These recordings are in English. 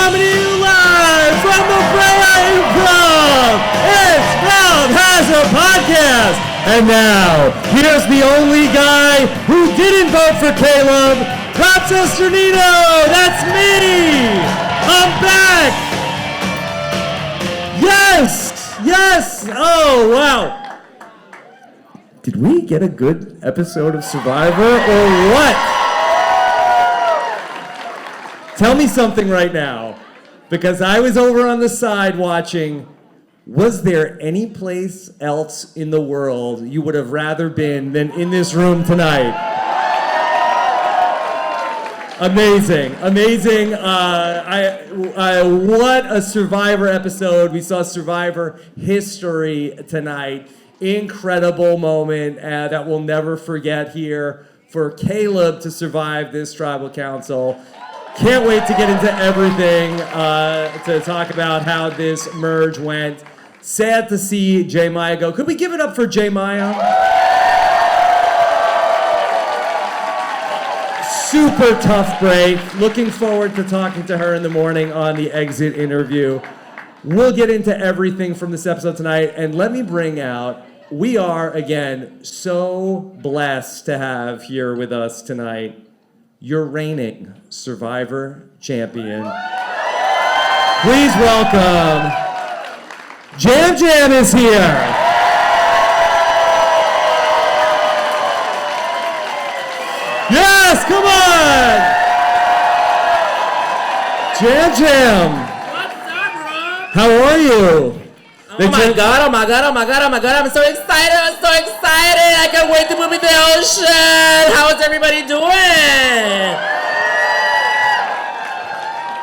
coming to you live from the Brea Improv. It's Rob Has a Podcast. And now, here's the only guy who didn't vote for Caleb, Cesternino. That's me. I'm back. Yes. Oh, wow. Did we get a good episode of Survivor or what? Tell me something right now, because I was over on the side watching. Was there any place else in the world you would have rather been than in this room tonight? Amazing. What a Survivor episode. We saw Survivor history tonight. Incredible moment that we'll never forget here for Caleb to survive this tribal council. Can't wait to get into everything to talk about how this merge went. Sad to see J. Maya go. Could we give it up for J. Maya? Super tough break. Looking forward to talking to her in the morning on the exit interview. We'll get into everything from this episode tonight, and let me bring out, we are, again, so blessed to have here with us tonight your reigning Survivor champion. Please welcome, Jam is here. Yes, come on! Jam. What's up, Rob? How are you? Oh my god, I'm so excited, I can't wait to move in the ocean. How is everybody doing?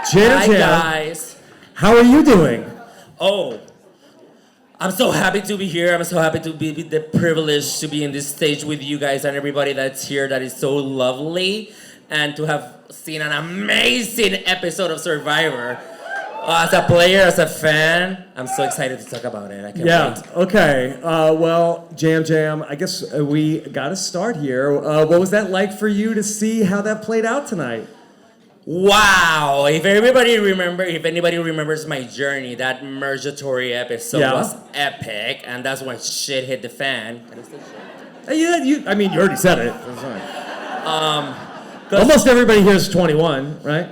Hi guys. How are you doing? Oh, I'm so happy to be here. I'm so happy to be the privilege to be in this stage with you guys and everybody that's here. That is so lovely. And to have seen an amazing episode of Survivor. As a player, as a fan, I'm so excited to talk about it. I can't wait. Okay. Well, Jam, I guess we got to start here. What was that like for you to see how that played out tonight? Wow! If anybody remembers my journey, that mergatory episode was epic, and that's when shit hit the fan. Can I say shit? Yeah, you already said it. That's fine. Almost everybody here is 21, right?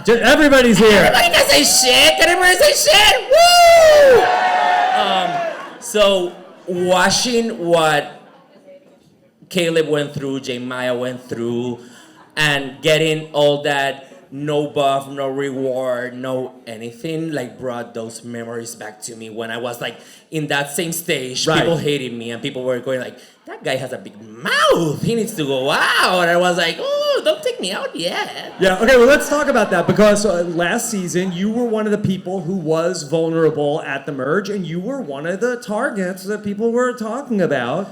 Everybody's here. Everybody can say shit. Can everybody say shit? Woo! So watching what Caleb went through, J. Maya went through, and getting all that no buff, no reward, no anything, like brought those memories back to me when I was like in that same stage. Right. People hated me and people were going like, that guy has a big mouth. He needs to go out. And I was like, oh, don't take me out yet. Yeah, okay, well, let's talk about that because last season you were one of the people who was vulnerable at the merge and you were one of the targets that people were talking about.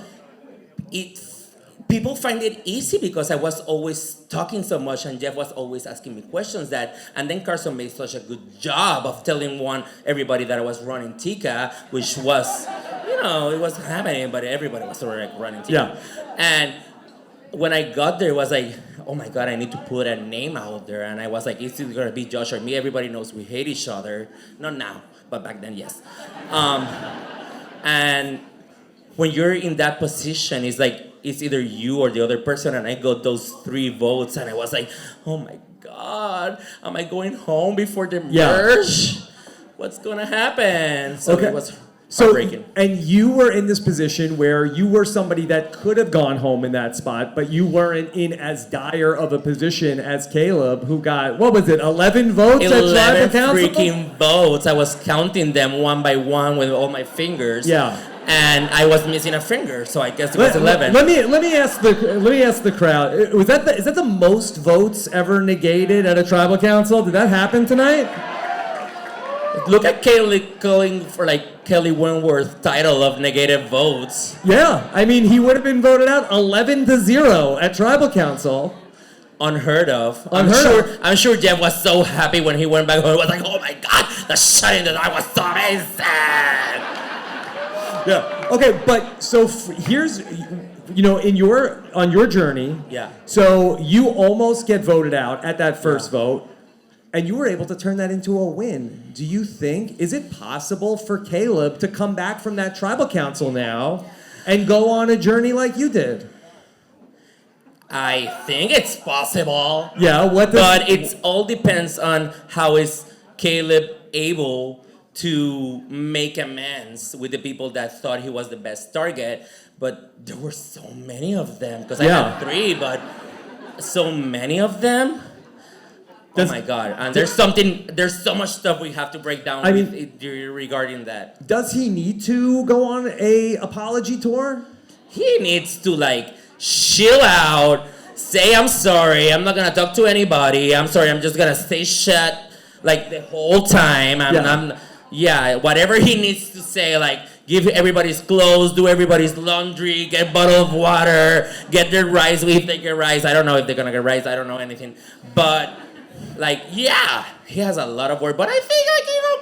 People find it easy because I was always talking so much and Jeff was always asking me questions and then Carson made such a good job of telling everybody that I was running Tika, which was, it wasn't happening, but everybody was sort of like running Tika. Yeah. And when I got there, it was like, oh my God, I need to put a name out there. And I was like, it's either gonna be Josh or me. Everybody knows we hate each other. Not now, but back then, yes. And when you're in that position, it's like, it's either you or the other person, and I got those 3 votes, and I was like, oh my God, am I going before the merge? What's gonna happen? So it was heartbreaking. And you were in this position where you were somebody that could have gone home in that spot, but you weren't in as dire of a position as Caleb, who got, 11 votes? 11 freaking votes. I was counting them one by one with all my fingers. Yeah. And I was missing a finger, so I guess it was 11. Let me ask the crowd. Is that the most votes ever negated at a tribal council? Did that happen tonight? Look at Kelly calling for Kelly Wentworth title of negative votes. Yeah, he would have been voted out 11-0 at tribal council. Unheard of. I'm sure Jeff was so happy when he went back home. He was like, oh my God, the shut in the night was so amazing. Yeah. Okay, but so here's, on your journey. Yeah. So you almost get voted out at that first vote. And you were able to turn that into a win. Do you think, is it possible for Caleb to come back from that tribal council now and go on a journey like you did? I think it's possible. Yeah, but it all depends on how is Caleb able to make amends with the people that thought he was the best target. But there were so many of them, because I had 3, but so many of them. Oh my God! And there's so much stuff we have to break down regarding that. Does he need to go on a apology tour? He needs to chill out, say I'm sorry, I'm not gonna talk to anybody, I'm sorry, I'm just gonna stay shut the whole time. Whatever he needs to say, give everybody's clothes, do everybody's laundry, get a bottle of water, get their rice if they get rice. I don't know if they're gonna get rice, I don't know anything. But he has a lot of work, but I think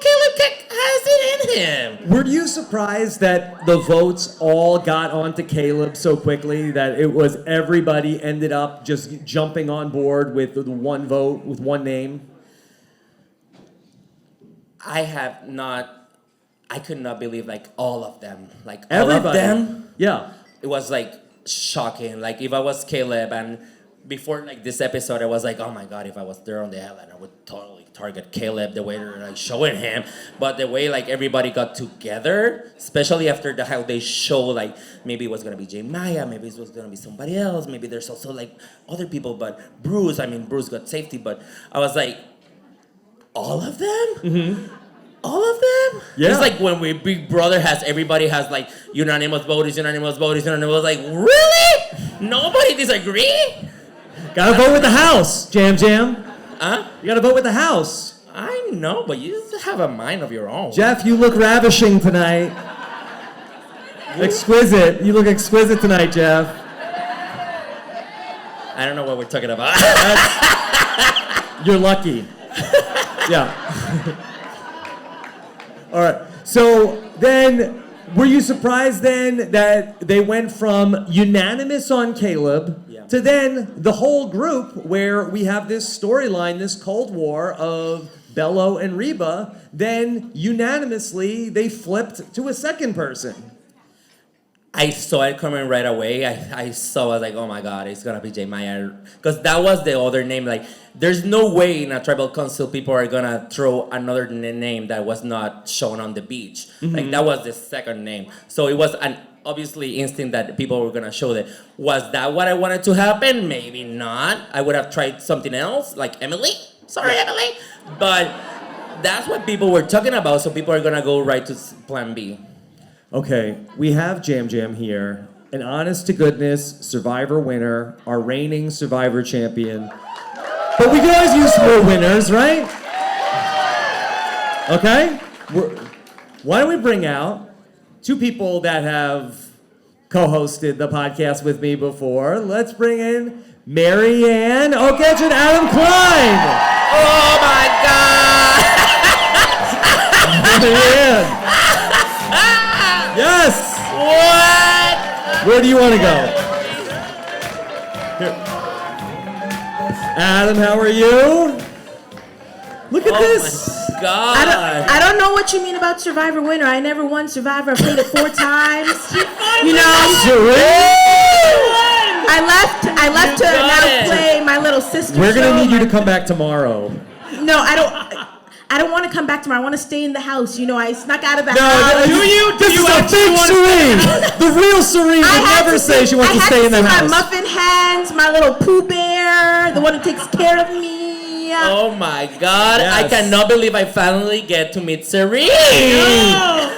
Caleb has it in him. Were you surprised that the votes all got onto Caleb so quickly, that it was everybody ended up just jumping on board with the one vote, with one name? I could not believe all of them. Everybody. All of them. Yeah. It was shocking. If I was Caleb, and before this episode, I was oh my God, if I was there on the island, I would totally target Caleb the way they're showing him. But the way everybody got together, especially after how they show maybe it was gonna be Maya, maybe it was gonna be somebody else, maybe there's also other people, but Bruce got safety, but I was all of them? Mm-hmm. All of them? Yeah. It's when Big Brother everybody has unanimous vote, unanimous vote. Really? Nobody disagree? Gotta vote with the house, Jam Jam. Huh? You gotta vote with the house. I know, but you have a mind of your own. Jeff, you look ravishing tonight. Exquisite. You look exquisite tonight, Jeff. I don't know what we're talking about. You're lucky. Yeah. All right. So then, were you surprised then that they went from unanimous on Caleb to then the whole group, where we have this storyline, this Cold War of Bello and Reba, then unanimously they flipped to a second person? I saw it coming right away. I was oh my God, it's gonna be Maya, because that was the other name. There's no way in a tribal council people are gonna throw another name that was not shown on the beach. Mm-hmm. That was the second name. So it was an obviously instinct that people were gonna show that. Was that what I wanted to happen? Maybe not. I would have tried something else, like Emily. Sorry, Emily. But that's what people were talking about. So people are gonna go right to Plan B. Okay, we have Jam Jam here, an honest-to-goodness Survivor winner, our reigning Survivor champion. But we can always use more winners, right? Okay? Why don't we bring out 2 people that have co-hosted the podcast with me before. Let's bring in Marianne Oketch and Adam Klein. Oh my God! Marianne. Yes! What? Where do you want to go? Here. Adam, how are you? Look at this. My God. I don't know what you mean about Survivor winner. I never won Survivor. I played it 4 times. You know. I left to now play my little sister. We're gonna need you to come back tomorrow. No, I don't want to come back tomorrow. I want to stay in the house. You know, I snuck out of the house. No, this is a fake Serene. The real Serene would never say she wants to stay in the house. I had to see my muffin hands, my little Pooh Bear, the one who takes care of me. Oh my God! Yes. I cannot believe I finally get to meet Serene. No.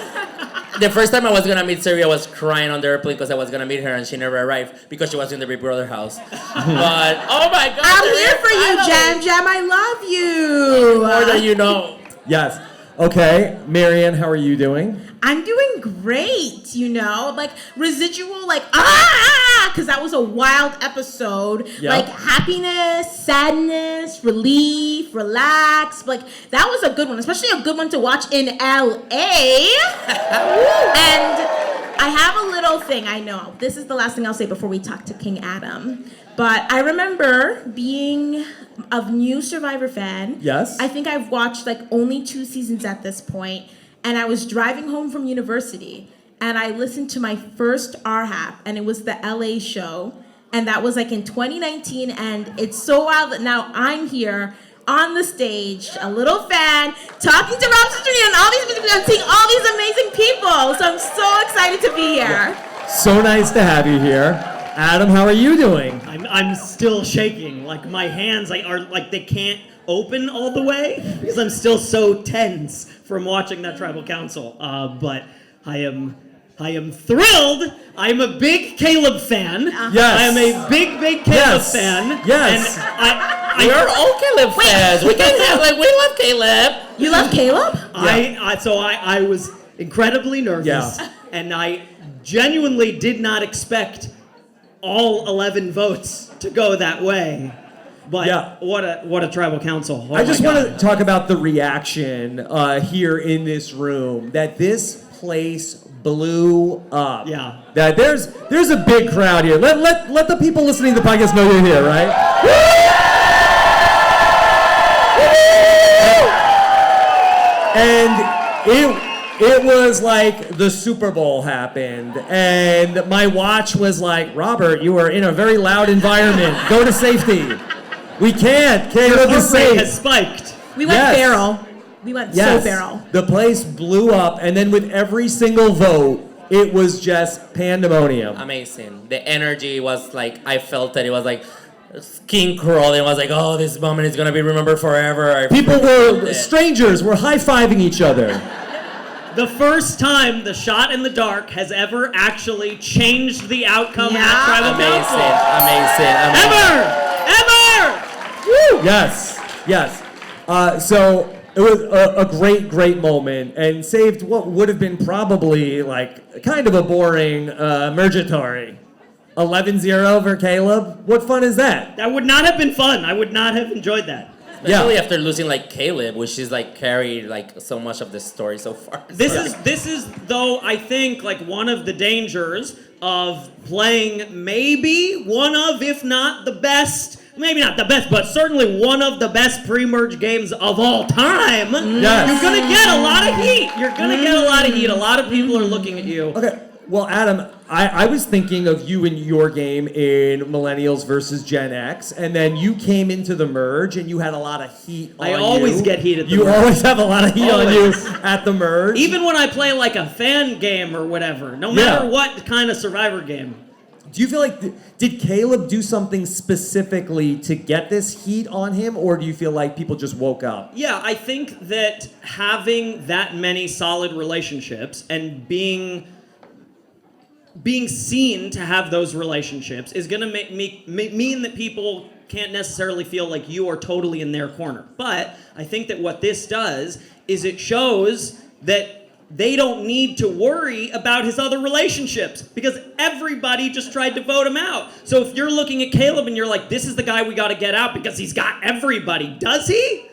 The first time I was gonna meet Serene, I was crying on the airplane because I was gonna meet her and she never arrived because she was in the Big Brother house. But oh my God! I'm here for you, Jam Jam. I love you. More than you know. Yes. Okay, Marianne, how are you doing? I'm doing great, you know, like residual, because that was a wild episode. Yep. Like happiness, sadness, relief, relax. Like that was a good one, especially a good one to watch in LA. And I have a little thing, I know. This is the last thing I'll say before we talk to King Adam. But I remember being a new Survivor fan. Yes. I think I've watched like only 2 seasons at this point, and I was driving home from university, and I listened to my first RHAP, and it was the LA show, and that was like in 2019, and it's so wild that now I'm here on the stage, a little fan, talking to Rob Cesternino and all these people, and seeing all these amazing people. So I'm so excited to be here. Yeah. So nice to have you here. Adam, how are you doing? I'm still shaking. Like my hands are like they can't open all the way because I'm still so tense from watching that tribal council. But I am thrilled. I'm a big Caleb fan. Yes. I am a big Caleb fan. Yes. And We're all Caleb fans. We can have we love Caleb. You love Caleb? I was incredibly nervous, and I genuinely did not expect all 11 votes to go that way. But what a tribal council. Oh I just want to talk about the reaction here in this room, that this place blew up. Yeah. That there's a big crowd here. Let the people listening to the podcast know you're here, right? And it was like the Super Bowl happened, and my watch was like, Robert, you are in a very loud environment. Go to safety. We can't. Caleb is safe. Has spiked. We went feral. We went so feral. The place blew up, and then with every single vote, it was just pandemonium. Amazing. The energy was like, I felt that it was like skin crawling. It was like, oh, this moment is gonna be remembered forever. People strangers were high-fiving each other. The first time the shot in the dark has ever actually changed the outcome at tribal council. Amazing. Ever! Yes. So it was a great moment, and saved what would have been probably like kind of a boring Mergatory. 11-0 for Caleb. What fun is that? That would not have been fun. I would not have enjoyed that. Especially after losing like Caleb, which is like carried like so much of the story so far. This is though I think like one of the dangers of playing maybe one of, if not the best, maybe not the best, but certainly one of the best pre-merge games of all time. Yes. You're gonna get a lot of heat. A lot of people are looking at you. Okay. Well, Adam, I was thinking of you and your game in Millennials versus Gen X, and then you came into the merge and you had a lot of heat on you. I always get heat at the merge. You merge. always have a lot of heat on you at the merge. Even when I play like a fan game or whatever, no matter what kind of Survivor game. Do you feel like, did Caleb do something specifically to get this heat on him, or do you feel like people just woke up? Yeah, I think that having that many solid relationships and being seen to have those relationships is going to mean that people can't necessarily feel like you are totally in their corner. But I think that what this does is it shows that they don't need to worry about his other relationships because everybody just tried to vote him out. So if you're looking at Caleb and you're like, this is the guy we got to get out because he's got everybody, does he?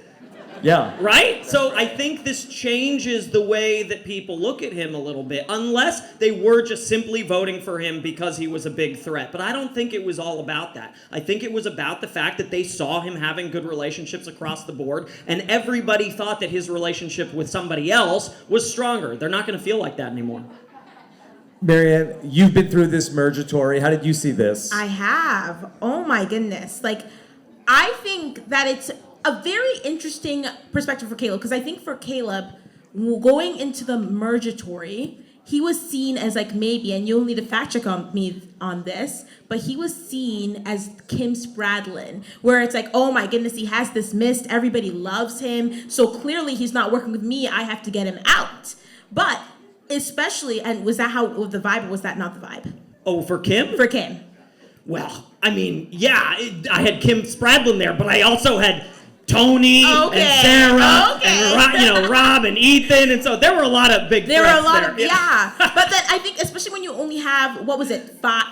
Yeah. Right? So I think this changes the way that people look at him a little bit, unless they were just simply voting for him because he was a big threat. But I don't think it was all about that. I think it was about the fact that they saw him having good relationships across the board, and everybody thought that his relationship with somebody else was stronger. They're not going to feel like that anymore. Marianne, you've been through this Mergatory. How did you see this? I have. Oh my goodness. Like, I think that it's a very interesting perspective for Caleb, because I think for Caleb, going into the Mergatory, he was seen as like maybe, and you'll need to fact check on me on this, but he was seen as Kim Spradlin, where it's like, oh my goodness, he has this mist, everybody loves him, so clearly he's not working with me, I have to get him out. But especially, and was that how the vibe, or was that not the vibe? Oh, for Kim? For Kim. Well, I mean, yeah, I had Kim Spradlin there, but I also had Tony and Sarah and Rob and Ethan, and so there were a lot of big. There were a lot there. of but then I think especially when you only have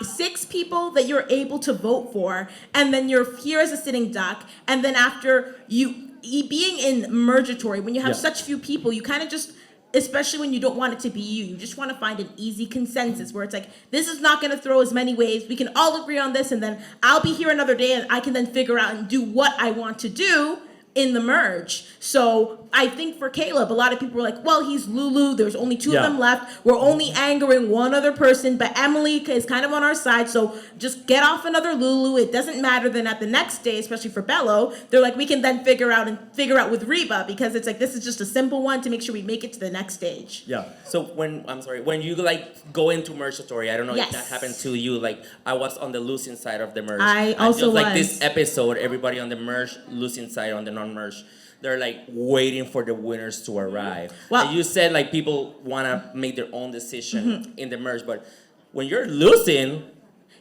6 people that you're able to vote for, and then you're here as a sitting duck, and then after you being in Mergatory, when you have such few people, you kind of just especially when you don't want it to be you. You just want to find an easy consensus where it's like, this is not going to throw as many waves. We can all agree on this, and then I'll be here another day, and I can then figure out and do what I want to do in the merge. So I think for Caleb, a lot of people were like, well, he's Lulu. There's only two of them left. We're only angering one other person, but Emily is kind of on our side. So just get off another Lulu. It doesn't matter. Then at the next day, especially for Bello, they're like, we can then figure out with Reba, because it's like, this is just a simple one to make sure we make it to the next stage. Yeah. So when you like go into mergatory, I don't know if that happened to you. Like I was on the losing side of the merge. I also just, like was. this episode, everybody on the merge losing side, on the non-merge, they're like waiting for the winners to arrive. Well, and you said like people want to make their own decision in the merge, but when you're losing,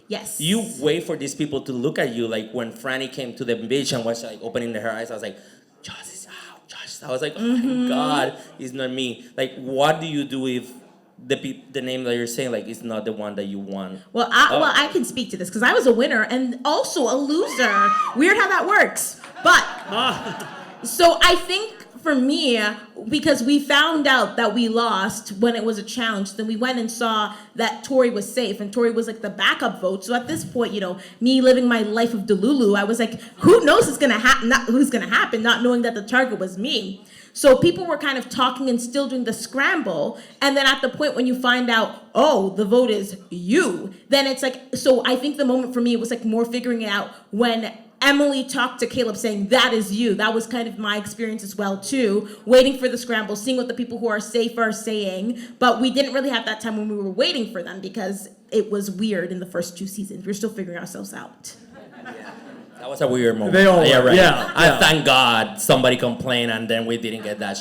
yes, you wait for these people to look at you. Like when Franny came to the beach and was like opening her eyes, I was like, Josh is out, Josh. I was like, oh my God, it's not me. Like, what do you do if the name that you're saying like is not the one that you want? Well, I can speak to this because I was a winner and also a loser. Weird how that works, but. So I think for me, because we found out that we lost when it was a challenge, then we went and saw that Tori was safe, and Tori was like the backup vote. So at this point, you know, me living my life of Delulu, I was like, who knows who's gonna happen, not knowing that the target was me. So people were kind of talking and still doing the scramble, and then at the point when you find out, oh, the vote is you, then it's like, so I think the moment for me was like more figuring it out when Emily talked to Caleb saying, that is you. That was kind of my experience as well, too. Waiting for the scramble, seeing what the people who are safe are saying. But we didn't really have that time when we were waiting for them because it was weird in the first 2 seasons. We were still figuring ourselves out. That was a weird moment. They all were. Right. Yeah. I thank God somebody complained and then we didn't get that.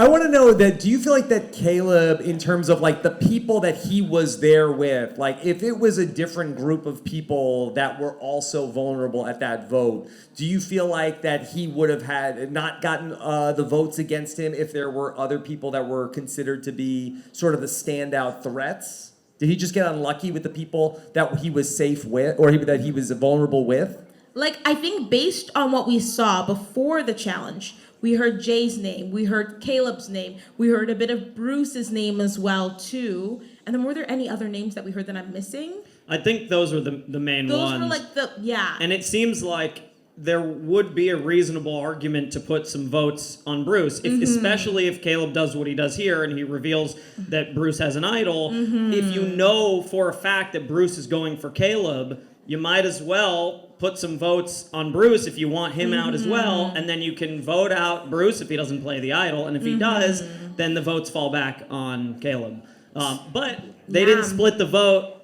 I want to know that, do you feel like that Caleb, in terms of like the people that he was there with, like if it was a different group of people that were also vulnerable at that vote, do you feel like that he would have had not gotten the votes against him if there were other people that were considered to be sort of the standout threats? Did he just get unlucky with the people that he was safe with, or that he was vulnerable with? Like, I think based on what we saw before the challenge, we heard Jay's name, we heard Caleb's name, we heard a bit of Bruce's name as well, too. And then were there any other names that we heard that I'm missing? I think those were the main ones. Those were like yeah. And it seems like there would be a reasonable argument to put some votes on Bruce, especially if Caleb does what he does here and he reveals that Bruce has an idol. If you know for a fact that Bruce is going for Caleb, you might as well put some votes on Bruce if you want him out as well, and then you can vote out Bruce if he doesn't play the idol, and if he does, then the votes fall back on Caleb. But they didn't split the vote.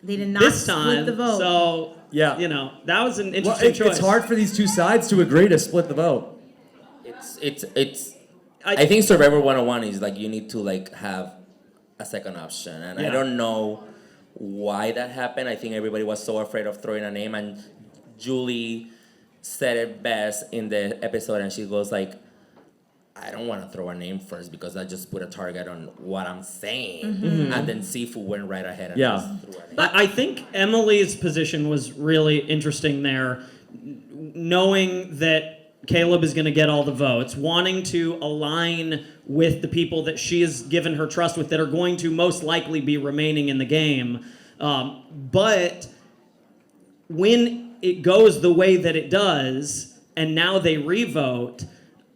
They did not this time, split the vote. So yeah, you know, that was an interesting choice. It's hard for these two sides to agree to split the vote. I think Survivor 101 is like you need to like have a second option, and I don't know why that happened. I think everybody was so afraid of throwing a name, and Julie said it best in the episode, and she goes like, I don't want to throw a name first because I just put a target on what I'm saying. And then Sifu went right ahead and just threw a name. But I think Emily's position was really interesting there, knowing that Caleb is going to get all the votes, wanting to align with the people that she has given her trust with that are going to most likely be remaining in the game. But when it goes the way that it does, and now they revote,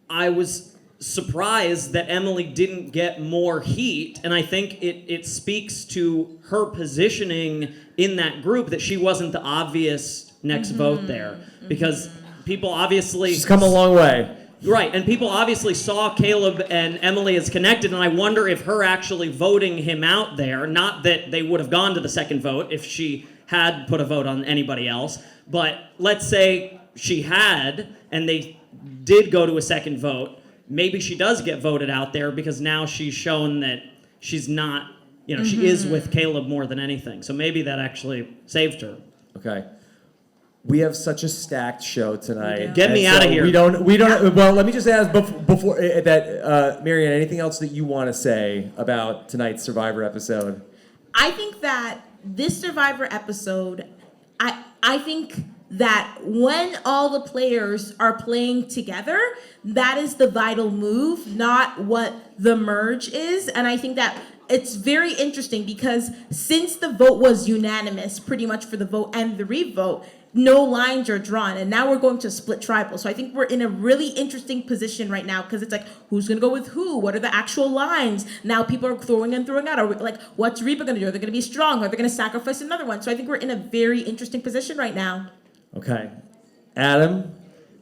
I was surprised that Emily didn't get more heat, and I think it speaks to her positioning in that group that she wasn't the obvious next vote there, because people obviously... She's come a long way. Right, and people obviously saw Caleb and Emily as connected, and I wonder if her actually voting him out there, not that they would have gone to the second vote if she had put a vote on anybody else, but let's say she had, and they did go to a second vote, maybe she does get voted out there because now she's shown that she's not, she is with Caleb more than anything. So maybe that actually saved her. Okay. We have such a stacked show tonight. Get me out of here. We don't. Well, let me just ask before that, Marianne, anything else that you want to say about tonight's Survivor episode? I think that this Survivor episode, I think that when all the players are playing together, that is the vital move, not what the merge is. And I think that it's very interesting because since the vote was unanimous pretty much for the vote and the revote, no lines are drawn, and now we're going to split tribal. So I think we're in a really interesting position right now because it's like, who's gonna go with who? What are the actual lines? Now people are throwing in, throwing out. Are we, like, what's RHAPlive gonna do? Are they gonna be strong? Are they gonna sacrifice another one? So I think we're in a very interesting position right now. Okay. Adam?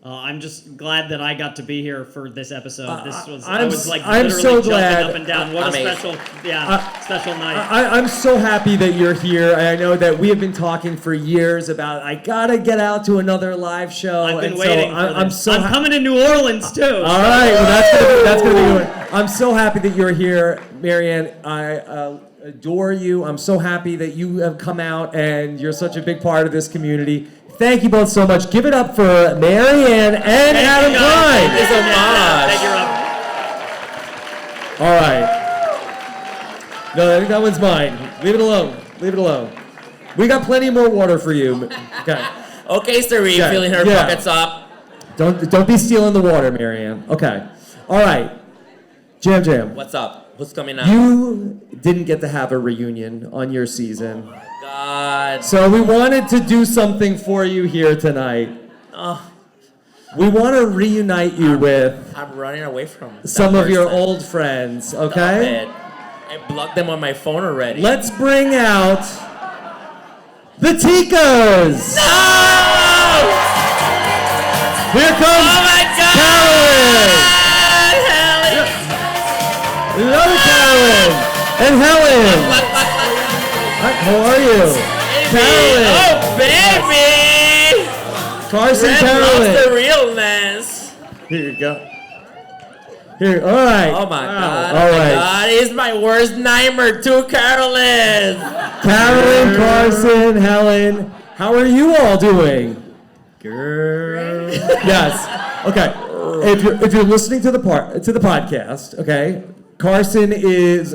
I'm just glad that I got to be here for this episode. This was I'm I was like I'm literally so jumping glad. up and down. What Amazing. a special night. I'm so happy that you're here. I know that we have been talking for years about I gotta get out to another live show. I've been and waiting so for I'm this. so I'm coming to New Orleans too. All right, well, that's gonna be good. I'm so happy that you're here, Marianne. I adore you. I'm so happy that you have come out and you're such a big part of this community. Thank you both so much. Give it up for Marianne and Adam Klein. Thank you so much. Thank you, Rob. All right. No, I think that one's mine. Leave it alone. Leave it alone. We got plenty more water for you. Okay. Okay, Serene, Okay, filling her yeah. pockets up. Don't be stealing the water, Marianne. Okay. All right. Jam. What's up? Who's coming up? You didn't get to have a reunion on your season. God. So we wanted to do something for you here tonight. Oh, We want to reunite you with I'm running away from that some of your person. old friends, Stop okay? it. I blocked them on my phone already. Let's bring out the Tikas! No! Here comes Oh my God! Carolyn! Helen! Love Carolyn! And Helen! Hi, how are you? Carolyn! Oh, baby! Carson Red Carolyn! loves the realness. Here you go. Here, all right. Oh my God! All Oh my right. God! It's my worst nightmare too, Carolyn. Carolyn, Carson, Helen, how are you all doing? Girl. Yes. Okay. If you're listening to the podcast, okay, Carson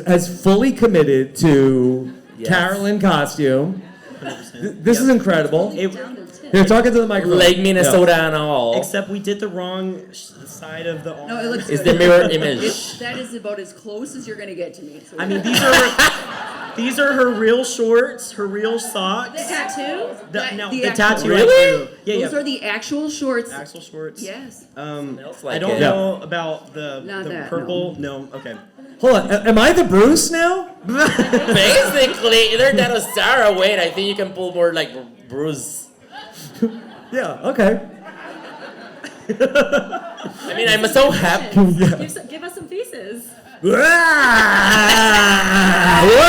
has fully committed to Yes. Carolyn costume. This is incredible. Here, talking to the microphone. Lake Minnesota and all. Except we did the wrong side of the. No, it looks It's good. the mirror image. That is about as close as you're gonna get to me. So I mean, these are her real shorts, her real the socks. tattoo. The actual- tattoo. Really? Yeah, Those yeah. are the actual shorts. Axle shorts. Yes. Smells like I don't it. know about the Not that, purple. No. Okay. Hold on. Am I the Bruce now? Basically, either that or Sarah. Wait, I think you can pull more like Bruce. Yeah. Okay. I mean, I'm so happy. Give us some faces.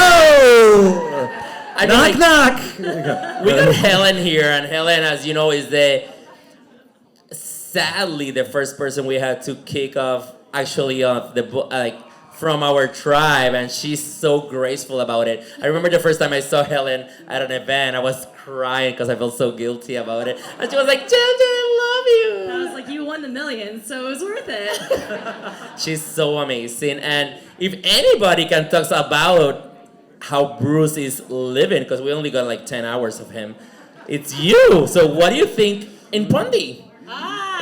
Whoa! I mean, Knock, like, knock. we got Helen here, and Helen, as you know, is sadly the first person we had to kick off actually off the from our tribe, and she's so graceful about it. I remember the first time I saw Helen at an event, I was crying because I felt so guilty about it, and she was like, "JJ, I I love was you." like, you won the million, so it was worth it. She's so amazing, and if anybody can talk about how Bruce is living, because we only got like 10 hours of him, it's you. So what do you think in Pondy?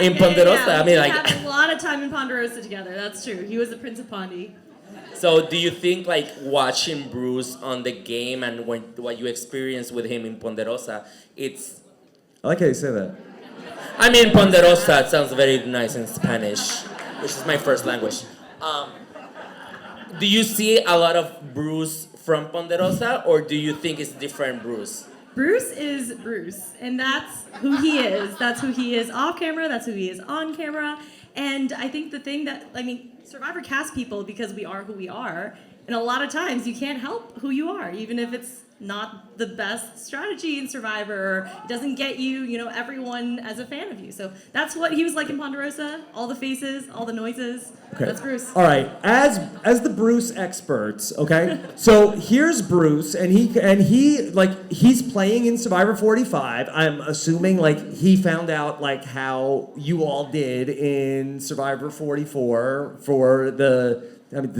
In Ponderosa, I mean, we like- had a lot of time in Ponderosa together. That's true. He was the Prince of Pondy. So do you think like watching Bruce on the game and what you experienced with him in Ponderosa, it's, I like how you say that. I mean, Ponderosa, it sounds very nice in Spanish, which is my first language. Do you see a lot of Bruce from Ponderosa, or do you think it's different Bruce? Bruce is Bruce, and that's who he is. That's who he is off camera. That's who he is on camera. And I think the thing that, Survivor casts people because we are who we are. And a lot of times you can't help who you are, even if it's not the best strategy in Survivor, or it doesn't get you, everyone as a fan of you. So that's what he was like in Ponderosa. All the faces, all the noises. Okay. That's Bruce. All right, as the Bruce experts, okay. So here's Bruce, and he's playing in Survivor 45. I'm assuming he found out how you all did in Survivor 44 for the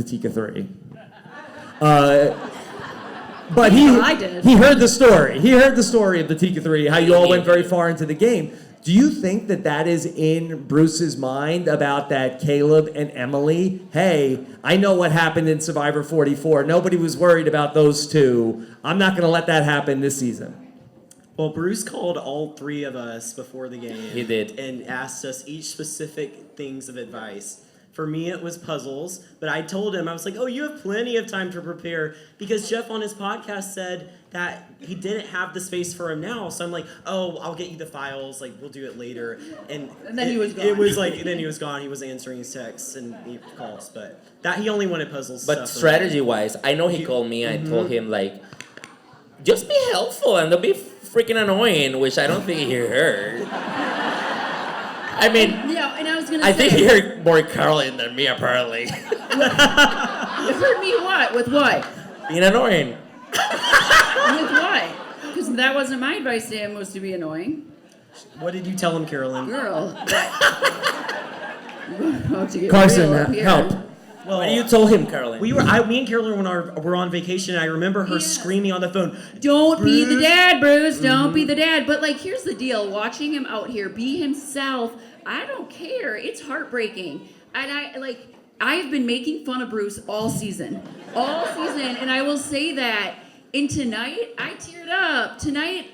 Tika 3. But I did. he heard the story. He heard the story of the Tika 3, how you all went very far into the game. Do you think that that is in Bruce's mind about that Caleb and Emily? Hey, I know what happened in Survivor 44. Nobody was worried about those two. I'm not going to let that happen this season. Well, Bruce called all three of us before the game. He did. And asked us each specific things of advice. For me, it was puzzles, but I told him, I was like, oh, you have plenty of time to prepare, because Jeff on his podcast said that he didn't have the space for him now. So I'm like, oh, I'll get you the files, like, we'll do it later. And then he was gone. It was like, then he was gone. He was answering his texts and calls, but that he only wanted puzzles. But strategy-wise, I know he called me. I told him, like, just be helpful and don't be freaking annoying, which I don't think he heard. I mean, Yeah, and I was gonna say. I think he heard more Carlin than me, apparently. You heard me what? With what? Being annoying. With what? Because that wasn't my advice to him, was to be annoying. What did you tell him, Carolyn? Girl. About to get Carson, real up here. help. Well, What do you told him, Carolyn? me and Carolyn were on vacation, and I remember her screaming on the phone, Don't be the Bruce. dad, Bruce. Don't be the dad. But, like, here's the deal. Watching him out here be himself, I don't care. It's heartbreaking. And I've been making fun of Bruce all season. All season. And I will say that. And tonight, I teared up. Tonight,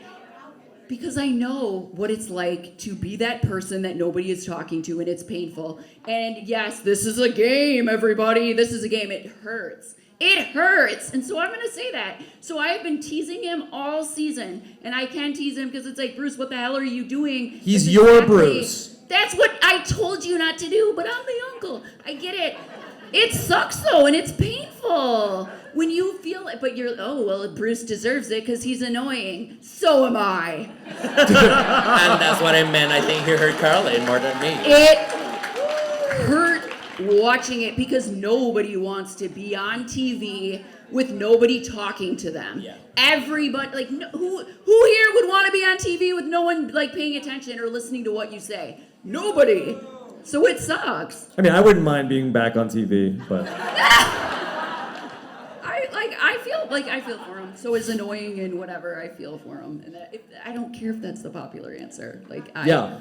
because I know what it's like to be that person that nobody is talking to, and it's painful. And yes, this is a game, everybody. This is a game. It hurts. It hurts. And so I'm going to say that. So I have been teasing him all season. And I can tease him because it's like, Bruce, what the hell are you doing? He's It's your Bruce. That's what I told you not to do, but I'm the uncle. I get it. It sucks, though, and it's painful. When you feel it, but you're, oh, well, Bruce deserves it because he's annoying. So am I. And that's what I meant. I think he heard Carlin more than me. It hurt watching it because nobody wants to be on TV with nobody talking to them. Yeah. Everybody, like, who here would want to be on TV with no one, like, paying attention or listening to what you say? Nobody. So it sucks. I mean, I wouldn't mind being back on TV, but I feel for him. So it's annoying and whatever. I feel for him, and I don't care if that's the popular answer. yeah.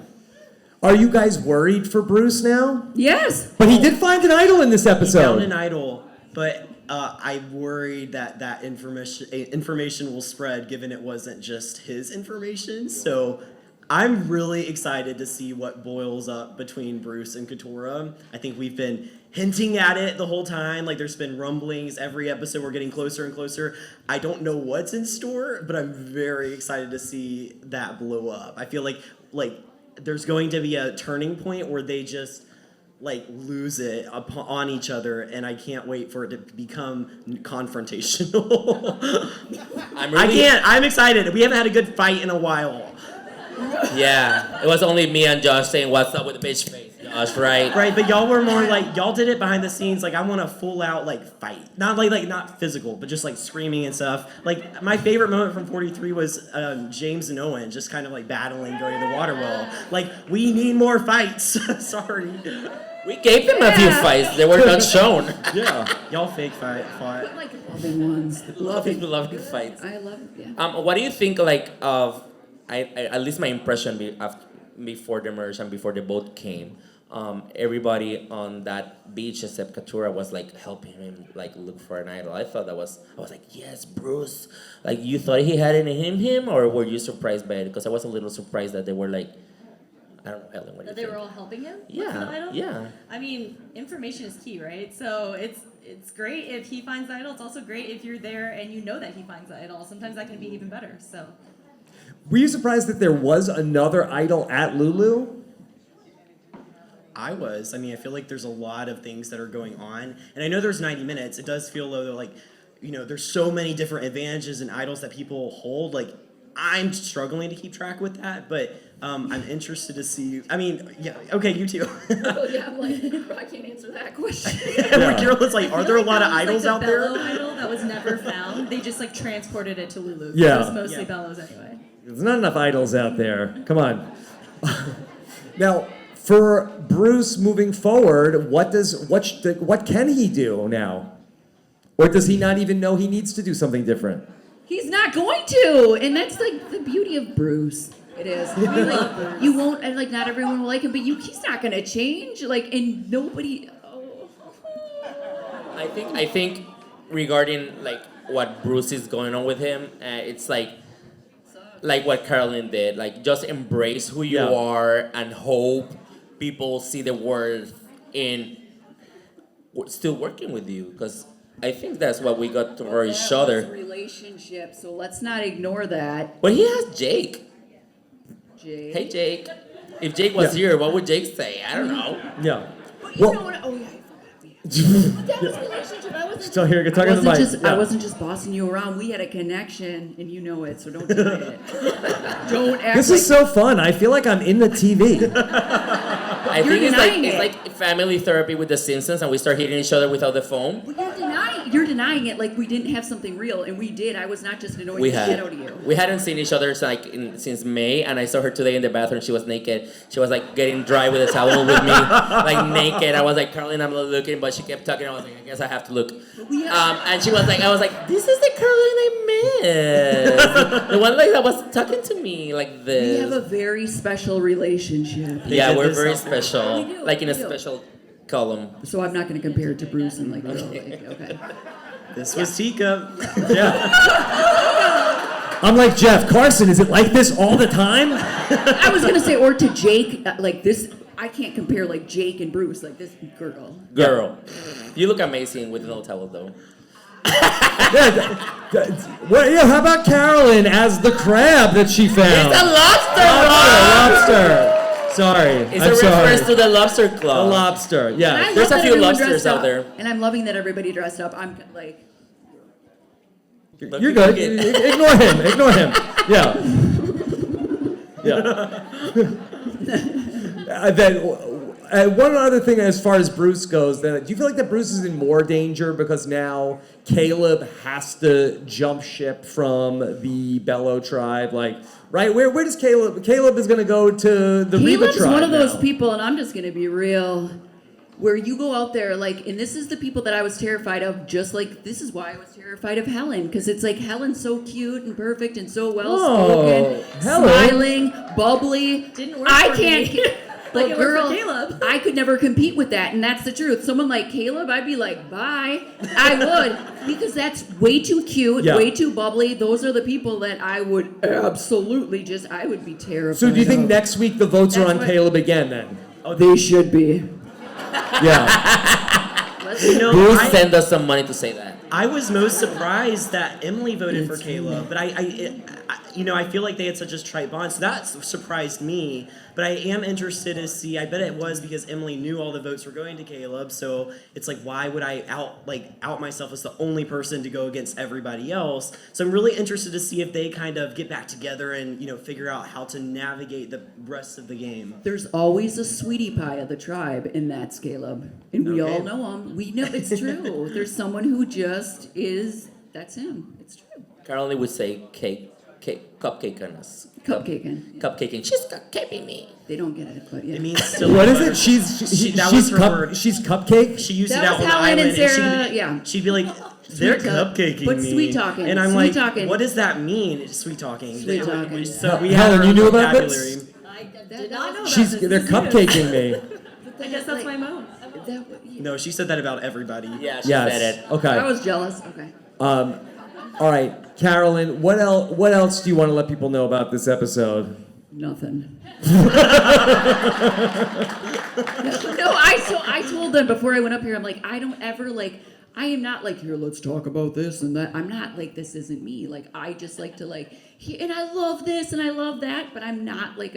Are you guys worried for Bruce now? Yes. But he did find an idol in this He found episode. an idol, but I'm worried that information will spread, given it wasn't just his information. So I'm really excited to see what boils up between Bruce and Katora. I think we've been hinting at it the whole time. Like, there's been rumblings every episode. We're getting closer and closer. I don't know what's in store, but I'm very excited to see that blow up. I feel like there's going to be a turning point where they just lose it on each other, and I can't wait for it to become confrontational. I'm excited. We haven't had a good fight in a while. Yeah, it was only me and Josh saying what's up with the bitch face, Josh, right? Right, but y'all were more y'all did it behind the scenes. I want a full out fight, not not physical, but just screaming and stuff. My favorite moment from 43 was James and Owen just kind of battling, going to the water well. We need more fights. Sorry. We gave them a few fights. They were not shown. Yeah. Y'all fake fought. But loving ones. Loving fights. I love it. Yeah. What do you think of? I at least my impression before the merge and before the boat came, everybody on that beach except Katura was helping him look for an idol. I thought I was like, yes, Bruce. You thought he had it in him, or were you surprised by it? Because I was a little surprised that they were I don't know, Helen, what do you That they think? were all helping him? Yeah, With the idol? yeah. I mean, information is key, right? So it's great if he finds the idol. It's also great if you're there and you know that he finds the idol. Sometimes that can be even better. So. Were you surprised that there was another idol at Lulu? I was. I mean, I feel like there's a lot of things that are going on, and I know there's 90 minutes. It does feel though there's so many different advantages and idols that people hold. I'm struggling to keep track with that, but I'm interested to see. I mean, yeah, okay, you too. Oh, yeah, I'm I can't answer that question. Carolyn's are there a lot of idols out there? The Bello idol that was never found. They just transported it to Lulu. Yeah. It was mostly Yeah. Bellows anyway. There's not enough idols out there. Come on. Now, for Bruce moving forward, what can he do now? Or does he not even know he needs to do something different? He's not going to, and that's like the beauty of Bruce. It is. I mean, like, you won't, and like not everyone will like him, but he's not gonna change. Like, and nobody. Oh. I think regarding like what Bruce is going on with him, it's like what Carolyn did. Like, just embrace who you are and hope people see the worth in still working with you, because I think that's what we got for each other. Relationship, so let's not ignore that. But he has Jake. Jake. Hey, Jake. If Jake was here, what would Jake say? I don't know. Yeah. But you know what? Oh yeah. But that was a relationship. I wasn't. Still here. Talking to the mic. I wasn't just bossing you around. We had a connection, and you know it. So don't deny it. Don't act. This is so fun. I feel like I'm in the TV. I think it's like family therapy with the Simpsons, and we start hitting each other without the phone. But you're denying it like we didn't have something real, and we did. I was not just annoying the shit out of you. We hadn't seen each other since May, and I saw her today in the bathroom. She was naked. She was like getting dry with a towel with me, like naked. I was like, Caroline, I'm not looking, but she kept talking. I was like, I guess I have to look. And she was like, I was like, this is the Caroline I miss. The one like that was talking to me like this. We have a very special relationship. Yeah, we're very special. We do, Like in a we do. special column. So I'm not going to compare it to Bruce and like, okay. This was Tika. I'm like, Jeff Carson, is it like this all the time? I was going to say, or to Jake, like this. I can't compare like Jake and Bruce, like this girl. Girl. You look amazing with no towel though. How about Carolyn as the crab that she found? It's a lobster, Lobster. Sorry. It's a reference to the lobster The club. lobster, yeah. There's a few lobsters out there. And I'm loving that everybody dressed up. I'm like... You're good. Ignore him. Yeah. One other thing as far as Bruce goes, then, do you feel like that Bruce is in more danger because now Caleb has to jump ship from the Bello tribe? Like, right? Where does Caleb? Caleb is going to go to the Reba tribe. Caleb's one of those now. people, and I'm just going to be real, where you go out there, like, and this is the people that I was terrified of, just like, this is why I was terrified of Helen, because it's like, Helen's so cute and perfect and so well-spoken, smiling, bubbly. Didn't work I for can't... me. Like it worked girl, for Caleb. I could never compete with that, and that's the truth. Someone like Caleb, I'd be like, bye. I would, because that's way too cute, way too bubbly. Those are the people that I would absolutely I would be terrified. So do you think of. next week the votes are on Caleb again then? Oh, they should be. Yeah. Bruce send us some money to say that. I was most surprised that Emily voted for Caleb, but I feel like they had such a tight bond, so that surprised me. But I am interested to see. I bet it was because Emily knew all the votes were going to Caleb, so it's like, why would I out myself as the only person to go against everybody else? So I'm really interested to see if they kind of get back together and figure out how to navigate the rest of the game. There's always a sweetie pie of the tribe, and that's Caleb, and we all know him. We know it's true. There's someone who just is. That's him. It's true. Caroline would say cupcake on us. Cupcaking. She's cupcaking me. They don't get it, but yeah. It means still. What is it? She's cupcake? She used That it out was on the Helen island, and Sarah, and yeah. she'd be like, "They're cupcaking But me." sweet talking, and I'm sweet like, talking. "What does that mean?" It's sweet talking. Sweet talking. So we Helen, have you knew about this? vocabulary. I did not know about this. They're cupcaking me. I guess that's my mode. No, she said that about everybody. Yeah, she said it. Okay. I was jealous. Okay. All right, Carolyn. What else do you want to let people know about this episode? Nothing. No, I told them before I went up here, I'm like, I don't ever I am not like, here, let's talk about this and that. I'm not like, this isn't me. Like, I just like to and I love this and I love that, but I'm not like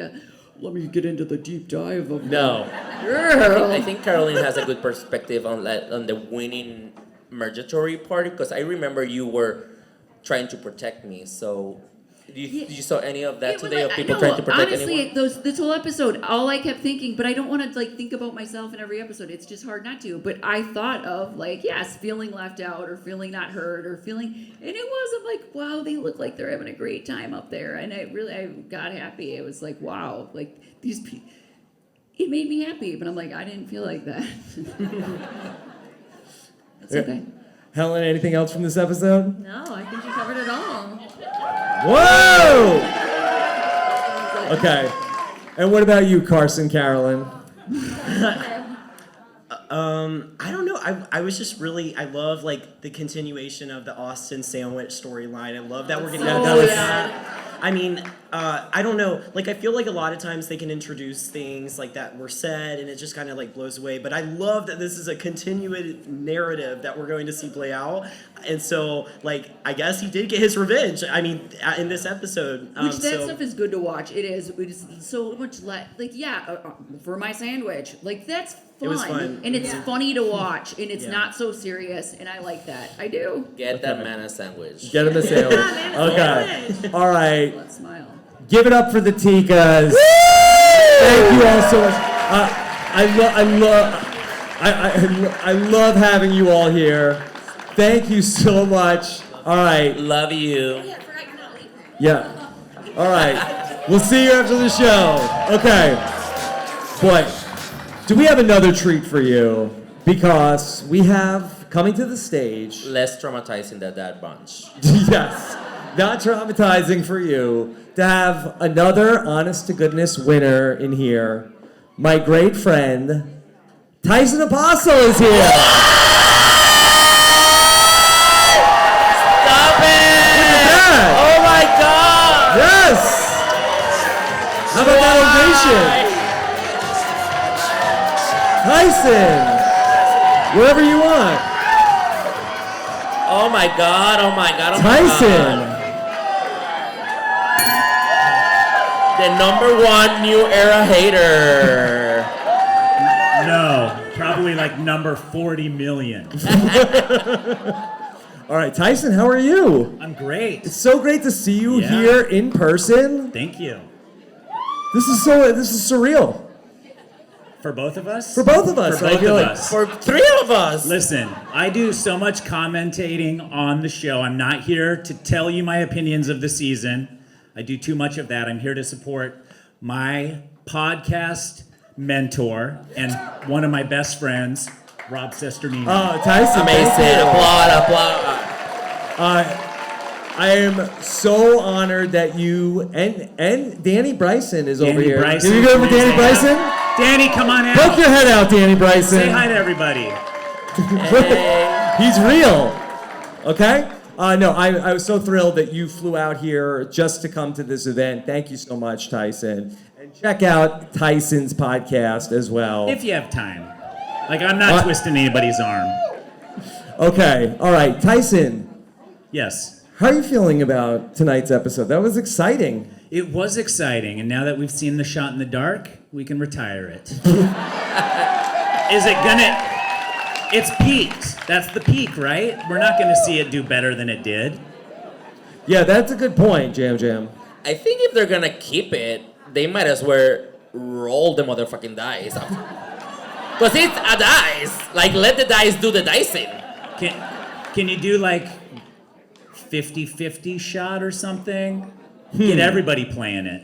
let me get into the deep dive of No. girl. I think Caroline has a good perspective on the winning mergatory part, because I remember you were trying to protect me, so... You saw any of that today of people trying to protect anyone? Honestly, this whole episode, all I kept thinking, but I don't want to think about myself in every episode. It's just hard not to. But I thought of feeling left out or feeling not heard or feeling, and it was. I'm like, wow, they look like they're having a great time up there, and I got happy. It was like, wow, like these people. It made me happy, but I'm like, I didn't feel like that. That's okay. Helen, anything else from this episode? No, I think you covered it all. Whoa! Okay. And what about you, Carson Carolyn? I don't know. I was just really, I love like the continuation of the Austin sandwich storyline. I love that we're getting So into good. that. I mean, I don't know. Like, I feel like a lot of times they can introduce things like that were said, and it just kind of like blows away. But I love that this is a continued narrative that we're going to see play out. And so, like, I guess he did get his revenge. I mean, in this episode. Which that stuff is good to watch. It is so much like for my sandwich. Like that's fun. It was fun. And it's funny to watch, and it's not so serious, and I like that. I do. Get that man a sandwich. Get him a sandwich. Okay. All right. Let's smile. Give it up for the Tikas. Thank you all so much. I love having you all here. Thank you so much. All right. Love you. Yeah. All right. We'll see you after the show. Okay. Boy, do we have another treat for you? Because we have coming to the stage. Less traumatizing than that bunch. Yes. Not traumatizing for you to have another honest to goodness winner in here. My great friend, Tyson Apostle is here. Stop it! Yeah. Oh my god! Yes. How about that ovation? Tyson, wherever you want. Oh my god, oh my god, oh my Tyson. god. The #1 new era hater. No, probably like number 40 million. All right, Tyson, how are you? I'm great. It's so great to see you Yeah. here in person. Thank you. This is surreal. For both of us? For both of us, For I both feel of like. us. For 3 of us. Listen, I do so much commentating on the show. I'm not here to tell you my opinions of the season. I do too much of that. I'm here to support my podcast mentor and one of my best friends, Rob Cesternino. Oh, Tyson, Amazing. thank you. Applaud. I am so honored that you and Danny Bryson is over Danny here. Bryson, Did you go for Danny please. Bryson? Danny, come on out. Poke your head out, Danny Bryson. Say hi to everybody. He's real. Okay? No, I was so thrilled that you flew out here just to come to this event. Thank you so much, Tyson. And check out Tyson's podcast as well. If you have time. Like, I'm not twisting anybody's arm. Okay, all right. Tyson, Yes. how are you feeling about tonight's episode? That was exciting. It was exciting, and now that we've seen the shot in the dark, we can retire it. Is it gonna... It's peaked. That's the peak, right? We're not gonna see it do better than it did. Yeah, that's a good point, Jam Jam. I think if they're gonna keep it, they might as well roll the motherfucking dice. Because it's a dice. Like, let the dice do the dicing. Can you do like 50-50 shot or something? Get everybody playing it.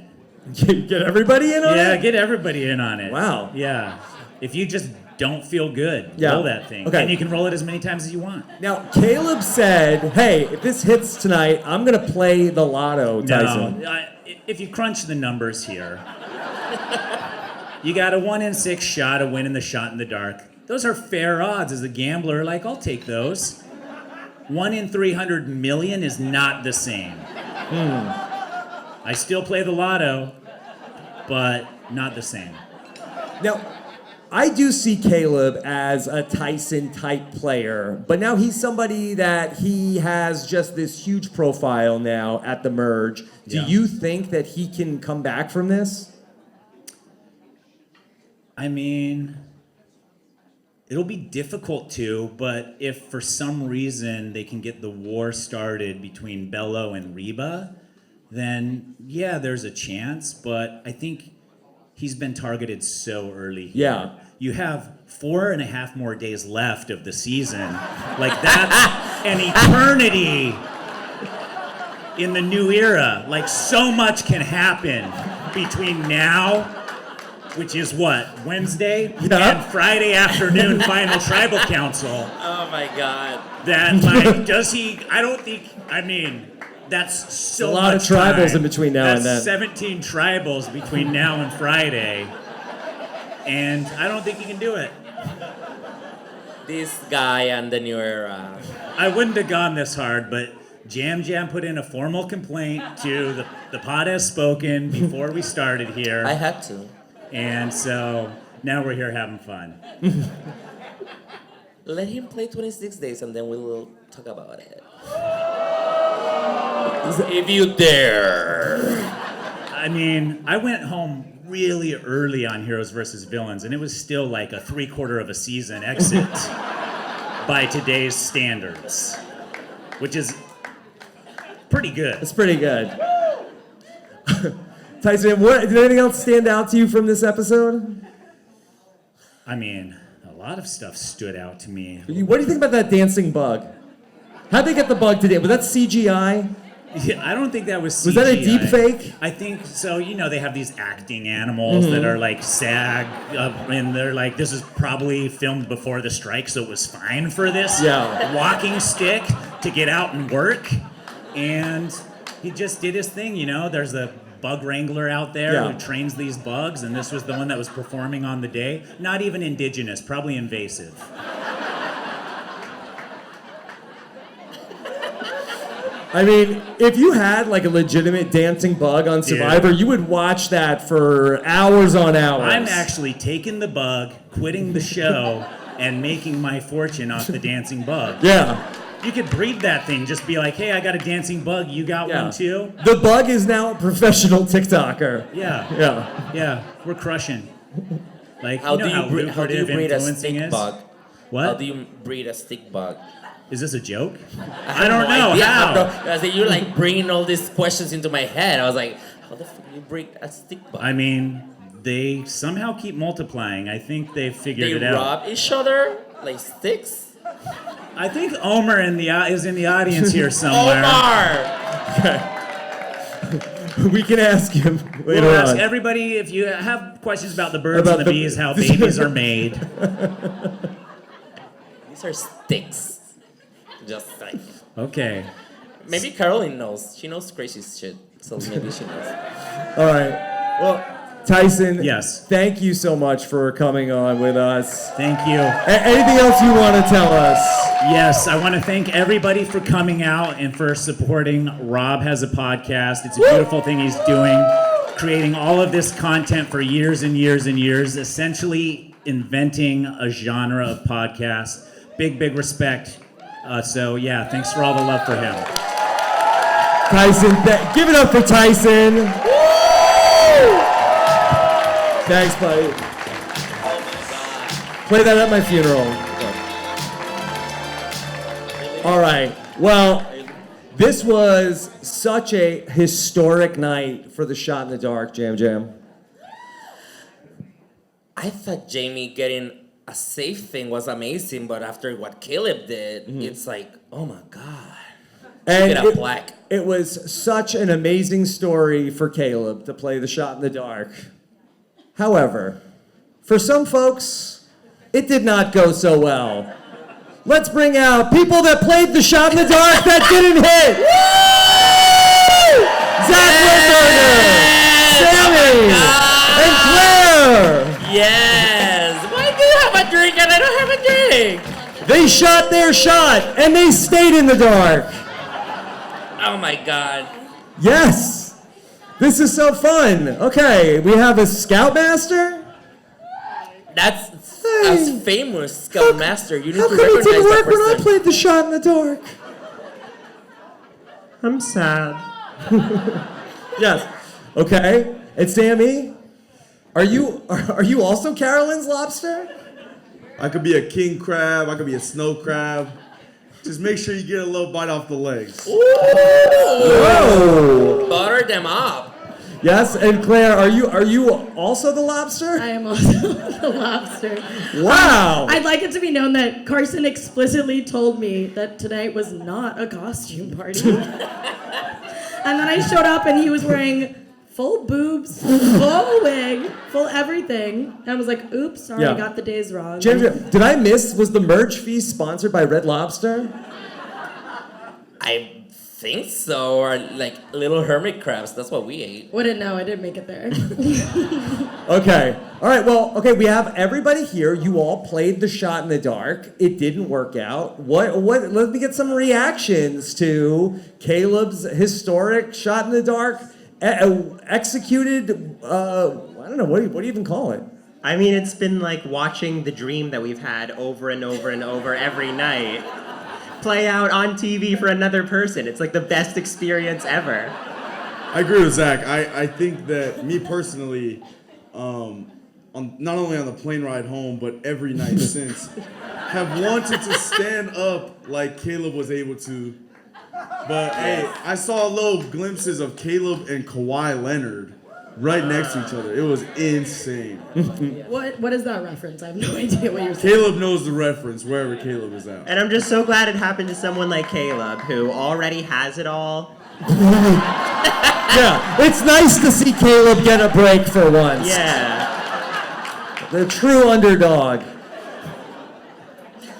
Get everybody in on Yeah, it? get everybody in on it. Wow. Yeah. If you just don't feel good, Yeah. roll that thing. Okay. And you can roll it as many times as you want. Now, Caleb said, hey, if this hits tonight, I'm going to play the lotto, Tyson. No, if you crunch the numbers here, you got a 1 in 6 shot of winning the shot in the dark. Those are fair odds as a gambler. Like, I'll take those. 1 in 300 million is not the same. I still play the lotto, but not the same. Now, I do see Caleb as a Tyson-type player, but now he's somebody that he has just this huge profile now at the merge. Do Yeah. you think that he can come back from this? I mean, it'll be difficult to, but if for some reason they can get the war started between Bello and Reba, then yeah, there's a chance, but I think he's been targeted so early here. Yeah. You have 4.5 more days left of the season. Like, that's an eternity in the new era. Like, so much can happen between now, which is what, Wednesday? Yeah. And Friday afternoon final tribal council. Oh my god. That, like, does he, I don't think, I mean, That's so a lot of much tribals time. in between now and then. That's 17 tribals between now and Friday. And I don't think you can do it. This guy and the new era. I wouldn't have gone this hard, but Jam put in a formal complaint to the Pod Has Spoken before we started here. I had to. And so now we're here having fun. Let him play 26 days and then we'll talk about it. If you dare. I mean, I went home really early on Heroes versus Villains, and it was still like a 3/4 of a season exit by today's standards, which is pretty good. It's pretty good. Tyson, did anything else stand out to you from this episode? I mean, a lot of stuff stood out to me. What do you think about that dancing bug? How'd they get the bug today? Was that CGI? Yeah, I don't think that was CGI. Was that a deep fake? I think so. You know, they have these acting animals that are like SAG, and they're like, this is probably filmed before the strike, so it was fine for this walking stick to get out and work. And he just did his thing, you know. There's a bug wrangler out there who trains these bugs, and this was the one that was performing on the day. Not even indigenous, probably invasive. I mean, if you had like a legitimate dancing bug on Survivor, you would watch that for hours on hours. I'm actually taking the bug, quitting the show, and making my fortune off the dancing bug. Yeah. You could breed that thing. Just be like, hey, I got a dancing bug. You got one too? The bug is now a professional TikToker. Yeah. Yeah. We're crushing. Like, How do you breed a influencing stick is? bug? What? How do you breed a stick bug? Is this a joke? I don't know. How? I said, you're like bringing all these questions into my head. I was like, how the fuck do you breed a stick bug? I mean, they somehow keep multiplying. I think they've figured it They out. rob each other like sticks? I think Omer is in the audience here somewhere. Omar! We can ask him later We'll ask on. everybody if you have questions about the birds and the bees, how babies are made. These are sticks. Just like. Okay. Maybe Caroline knows. She knows crazy shit. So maybe she knows. All right. Well, Tyson, Yes. thank you so much for coming on with us. Thank you. Anything else you want to tell us? Yes, I want to thank everybody for coming out and for supporting Rob Has a Podcast. It's a beautiful thing he's doing, creating all of this content for years and years and years, essentially inventing a genre of podcasts. Big, big respect. So yeah, thanks for all the love for him. Tyson, give it up for Tyson. Woo! Thanks, buddy. Play that at my funeral. All right. Well, this was such a historic night for the Shot in the Dark, Jam. I thought Jamie getting a safe thing was amazing, but after what Caleb did, it's like, oh my God. And Get a plaque. it was such an amazing story for Caleb to play the Shot in the Dark. However, for some folks, it did not go so well. Let's bring out people that played the Shot in the Dark that didn't hit. Woo! Zach Wilberger, Sammy, and Claire. Yes! Why do you have a drink and I don't have a drink? They shot their shot and they stayed in the dark. Oh my God. Yes. This is so fun. Okay, we have a Scoutmaster. That's Hey. as famous Scoutmaster. You need How to come it recognize didn't that work when I person. played the Shot in the Dark? I'm sad. Yes. Okay. And Sammy, are you also Carolyn's lobster? I could be a king crab. I could be a snow crab. Just make sure you get a little bite off the legs. Whoa. Butter them up. Yes. And Claire, are you also the lobster? I am also the lobster. Wow. I'd like it to be known that Carson explicitly told me that tonight was not a costume party. And then I showed up and he was wearing full boobs, full wig, full everything. And I was like, oops, sorry, I got the days wrong. Jim, did I miss? Was the merch feast sponsored by Red Lobster? I think so, or like little hermit crabs. That's what we ate. Wouldn't know. I didn't make it there. Okay. All right. Well, okay. We have everybody here. You all played the shot in the dark. It didn't work out. What? Let me get some reactions to Caleb's historic shot in the dark, executed. I don't know. What do you even call it? I mean, it's been like watching the dream that we've had over and over and over every night play out on TV for another person. It's like the best experience ever. I agree with Zach. I think that me personally, not only on the plane ride home, but every night since, have wanted to stand up like Caleb was able to. But hey, I saw little glimpses of Caleb and Kawhi Leonard right next to each other. It was insane. What is that reference? I have no idea what you're saying. Caleb knows the reference wherever Caleb is at. And I'm just so glad it happened to someone like Caleb, who already has it all. Yeah, it's nice to see Caleb get a break for once. Yeah. The true underdog.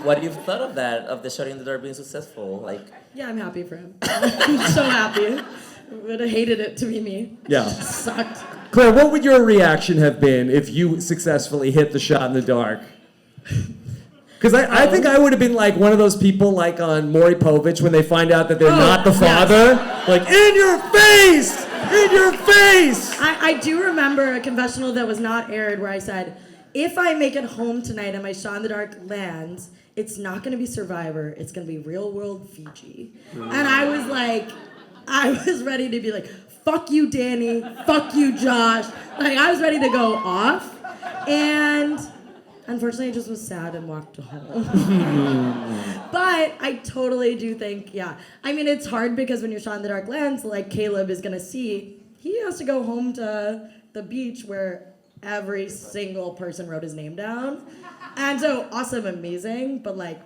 What do you thought of that? Of the shot in the dark being successful? Like, Yeah, I'm happy for him. I'm so happy. Would have hated it to be me. Yeah. Sucked. Claire, what would your reaction have been if you successfully hit the shot in the dark? Because I think I would have been like one of those people like on Maury Povich when they find out that they're not the father. Like, in your face! In your face! I do remember a confessional that was not aired where I said, if I make it home tonight and my shot in the dark lands, it's not going to be Survivor, it's going to be Real World Fiji. And I was like, I was ready to be like, fuck you, Danny, fuck you, Josh. Like, I was ready to go off. And unfortunately, I just was sad and walked home. But I totally do think, yeah. I mean, it's hard because when you're shot in the dark lands, like Caleb is going to see, he has to go home to the beach where every single person wrote his name down. And so, awesome, amazing, but like,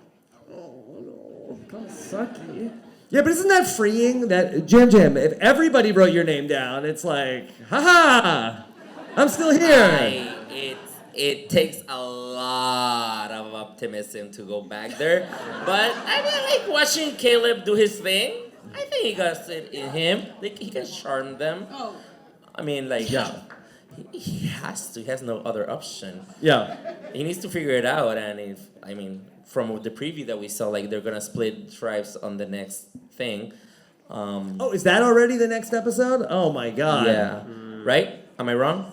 oh, kind of sucky. Yeah, but isn't that freeing? That Jim, if everybody wrote your name down, it's like, haha, I'm still here. it takes a lot of optimism to go back there. But I mean, like watching Caleb do his thing. I think he got it in him. Like he can charm them. Oh. I mean, like Yeah. he has to. He has no other option. Yeah. He needs to figure it out. And from the preview that we saw, like they're gonna split tribes on the next thing. Oh, is that already the next episode? Oh my god. Yeah. Right? Am I wrong?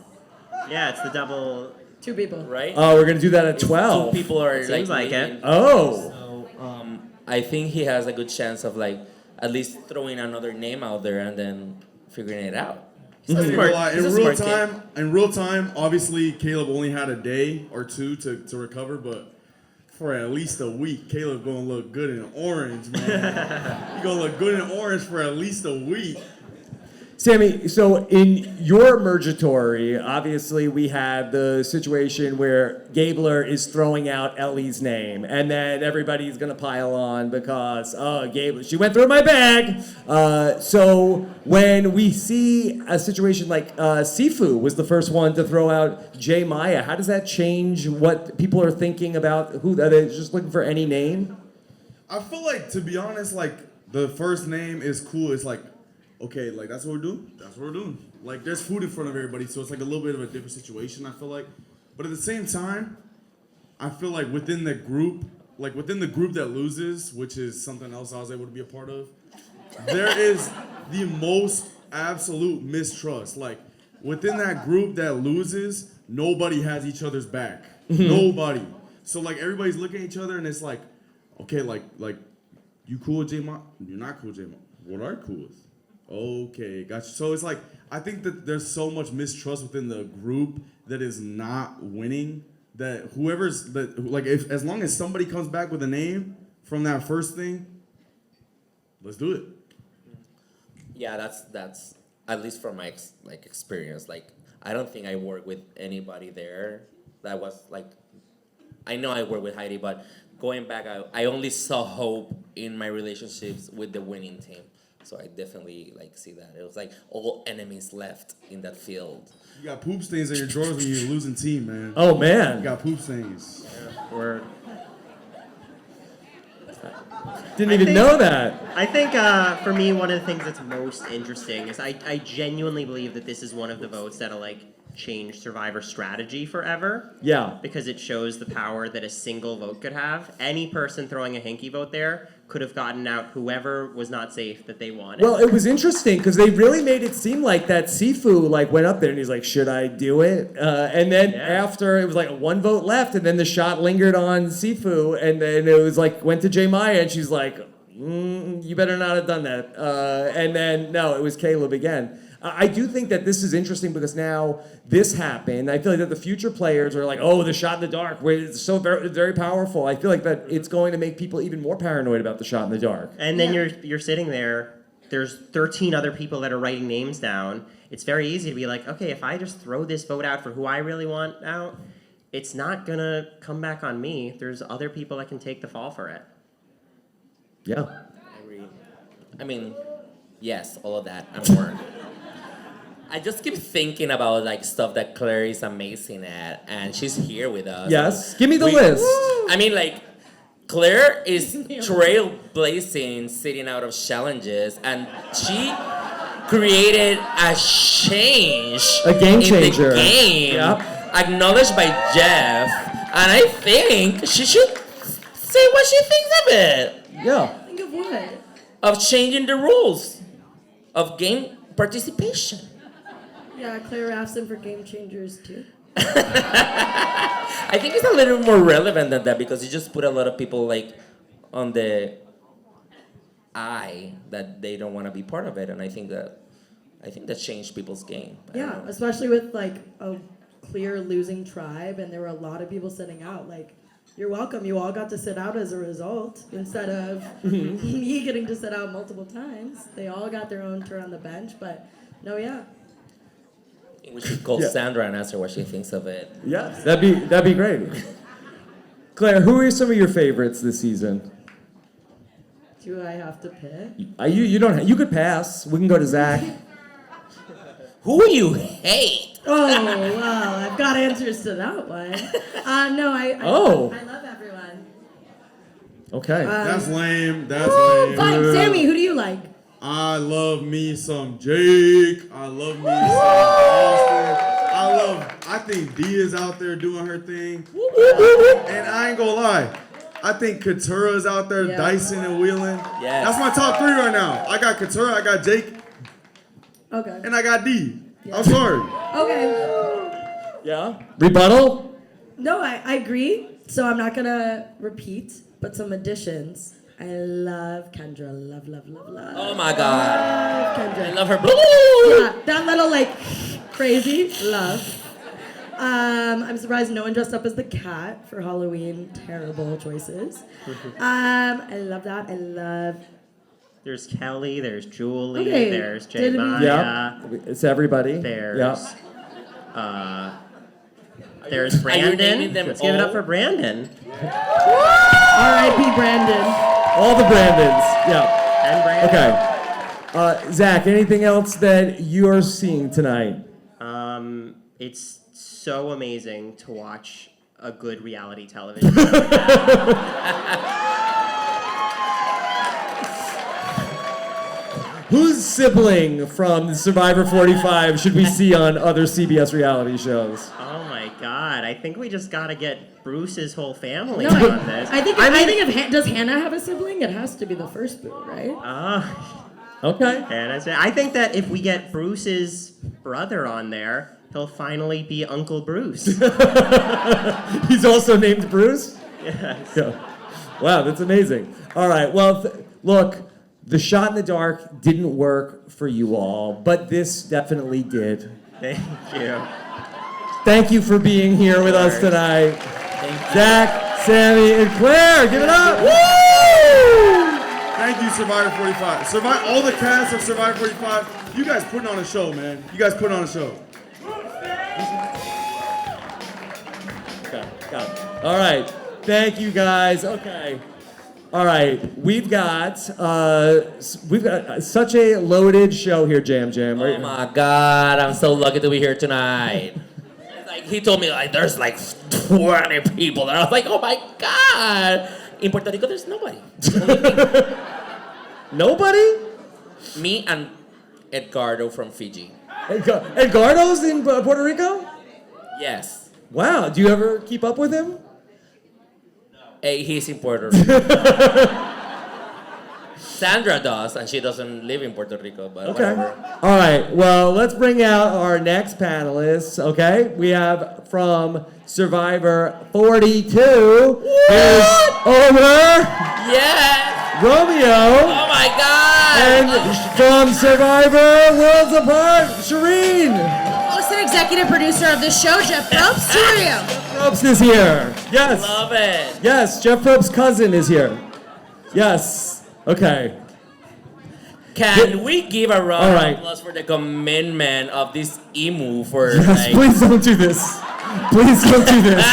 Yeah, it's the double. 2 people. Right? Oh, we're gonna do that at 12. Two people are Seems like it. leaving. Oh. So I think he has a good chance of like at least throwing another name out there and then figuring it out. He's a In smart- he's a smart kid. real time, obviously Caleb only had a day or two to recover, but for at least a week, Caleb gonna look good in orange, man. He gonna look good in orange for at least a week. Sammy, so in your Mergatory, obviously we had the situation where Gabler is throwing out Ellie's name, and then everybody's gonna pile on because, oh, Gabler, she went through my bag. So when we see a situation like Sifu was the first one to throw out J Maya, how does that change what people are thinking about? Who are they just looking for any name? I feel like, to be honest, like the first name is cool. It's like, okay, like that's what we're doing. That's what we're doing. Like there's food in front of everybody, so it's like a little bit of a different situation, I feel like. But at the same time, I feel like within the group that loses, which is something else I was able to be a part of, there is the most absolute mistrust. Like within that group that loses, nobody has each other's back. Nobody. So like everybody's looking at each other and it's like, okay, like you cool with J-Ma? You're not cool with J-Ma. What are you cool with? Okay, gotcha. So it's like, I think that there's so much mistrust within the group that is not winning that as long as somebody comes back with a name from that first thing, let's do it. Yeah, that's at least from my experience. Like I don't think I worked with anybody there that was like. I know I worked with Heidi, but going back, I only saw hope in my relationships with the winning team. So I definitely see that. It was like all enemies left in that field. You got poop stains on your drawers when you're a losing team, man. Oh man. You got poop stains. We're Didn't even know that. I think for me, one of the things that's most interesting is I genuinely believe that this is one of the votes that'll like change Survivor strategy forever. Yeah. Because it shows the power that a single vote could have. Any person throwing a hanky vote there could have gotten out whoever was not safe that they wanted. Well, it was interesting because they really made it seem like that Sifu like went up there and he's like, "Should I do it?" And then after it was like one vote left, and then the shot lingered on Sifu, and then it was like went to J Maya, and she's like, "You better not have done that." And then no, it was Caleb again. I do think that this is interesting because now this happened. I feel like that the future players are like, oh, the shot in the dark, where it's so very, very powerful. I feel like that it's going to make people even more paranoid about the shot in the dark. And then you're sitting there, there's 13 other people that are writing names down. It's very easy to be like, okay, if I just throw this vote out for who I really want out, it's not gonna come back on me. There's other people that can take the fall for it. Yeah. I mean, yes, all of that and more. I just keep thinking about like stuff that Claire is amazing at, and she's here with us. Yes. Give me the list. I mean, like, Claire is trailblazing, sitting out of challenges, and she created a change, A game changer. in the game, Yep. acknowledged by Jeff, and I think she should say what she thinks of it, Yeah. Think of what? of changing the rules of game participation. Yeah, Claire asked him for game changers too. I think it's a little more relevant than that because you just put a lot of people like on the eye that they don't want to be part of it, and I think that changed people's game. I don't Yeah, know. especially with like a clear losing tribe, and there were a lot of people sitting out. Like, you're welcome. You all got to sit out as a result instead of me getting to sit out multiple times. They all got their own turn on the bench, but no, yeah. We should call Yeah. Sandra and ask her what she thinks of it. Yes. That'd be great. Claire, who are some of your favorites this season? Do I have to pick? You don't. You could pass. We can go to Zach. Who you hate? Oh, well, I've got answers to that one. No, I Oh. love everyone. Okay. That's lame. That's lame. Fine, Sammy, who do you like? I love me some Jake. I love me some Austin. I think Dia's out there doing her thing. And I ain't gonna lie. I think Katura's out there Yeah. dicing and wheeling. Yes. That's my top 3 right now. I got Katura, I got Jake, Okay. and I got D. I'm sorry. Okay. Yeah. Rebuttal. No, I agree. So I'm not gonna repeat, but some additions. I love Kendra. Love, love, love, love. Oh my God. Love I Kendra. love her. Yeah, that little like crazy love. I'm surprised no one dressed up as the cat for Halloween. Terrible choices. I love that. I love. There's Kelly, there's Julie, Okay, there's did we- Jemaya, Yeah. It's everybody. there's Are there's you Brandon. naming them Let's give it up all? for Brandon. R.I.P. Brandon. All the Brandons. Yeah. And Brandon. Okay. Zach, anything else that you are seeing tonight? It's so amazing to watch a good reality television. Whose sibling from Survivor 45 should we see on other CBS reality shows? Oh my God! I think we just gotta get Bruce's whole family No, on this. I think if does Hannah have a sibling? It has to be the first boo, right? Okay. I think that if we get Bruce's brother on there, he'll finally be Uncle Bruce. He's also named Bruce? Yes. Yeah. Wow, that's amazing. All right, well, look, the shot in the dark didn't work for you all, but this definitely did. Thank you. Thank you for being here with us tonight. Thank you. Zach, Sammy, and Claire, give it up. Woo! Thank you, Survivor 45. All the cast of Survivor 45. You guys putting on a show, man. You guys putting on a show. Okay, got it. All right, thank you guys. Okay. All right, we've got such a loaded show here, Jam. Oh my God, I'm so lucky to be here tonight. Like he told me like there's like 20 people, and I was like, oh my God. In Puerto Rico, there's nobody. Nobody? Me and Edgardo from Fiji. Edgardo's in Puerto Rico? Yes. Wow. Do you ever keep up with him? Hey, he's in Puerto Rico. Sandra does, and she doesn't live in Puerto Rico, but Okay. whatever. All right. Well, let's bring out our next panelists. Okay. We have from Survivor 42. Here's Omer, Yes! Romeo, Oh my god! and from Survivor Worlds Apart, Shireen. Host and executive producer of this show, Jeff Probst. Who are you? Probst is here. Yes. Love it. Yes. Jeff Probst's cousin is here. Yes. Okay. Can we give a round All of right. applause for the commitment of this emu for Yes. Please don't do this. Please don't do this.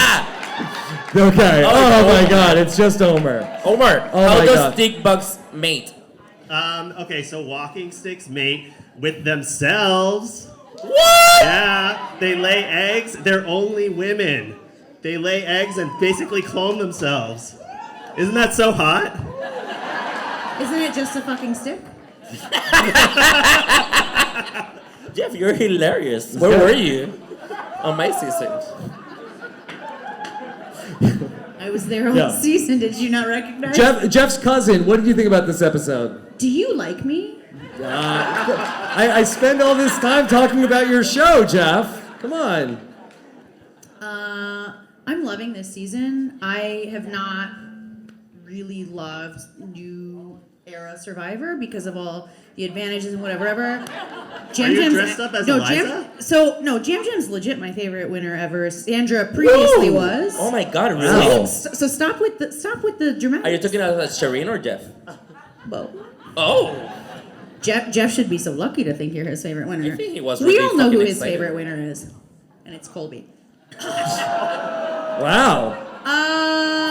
Okay. Oh my God. It's just Omer. Omar, Oh how my does God. stick bugs mate? Okay, so walking sticks mate with themselves. What? Yeah, they lay eggs. They're only women. They lay eggs and basically clone themselves. Isn't that so hot? Isn't it just a fucking stick? Jeff, you're hilarious. Where were you on my season? I was there all Yeah. season. Did you not recognize? Jeff's cousin. What did you think about this episode? Do you like me? I spend all this time talking about your show, Jeff. Come on. I'm loving this season. I have not really loved new era Survivor because of all the advantages and whatever. Are you dressed up as Eliza? Jam Jam's legit my favorite winner ever. Sandra previously Woo! was. Oh my god, really? Wow. So stop with the dramatics. Are you talking about Shireen or Jeff? Both. Oh. Jeff should be so lucky to think you're his favorite winner. You think he was We really all know who fucking his excited. favorite winner is, and it's Colby. Wow.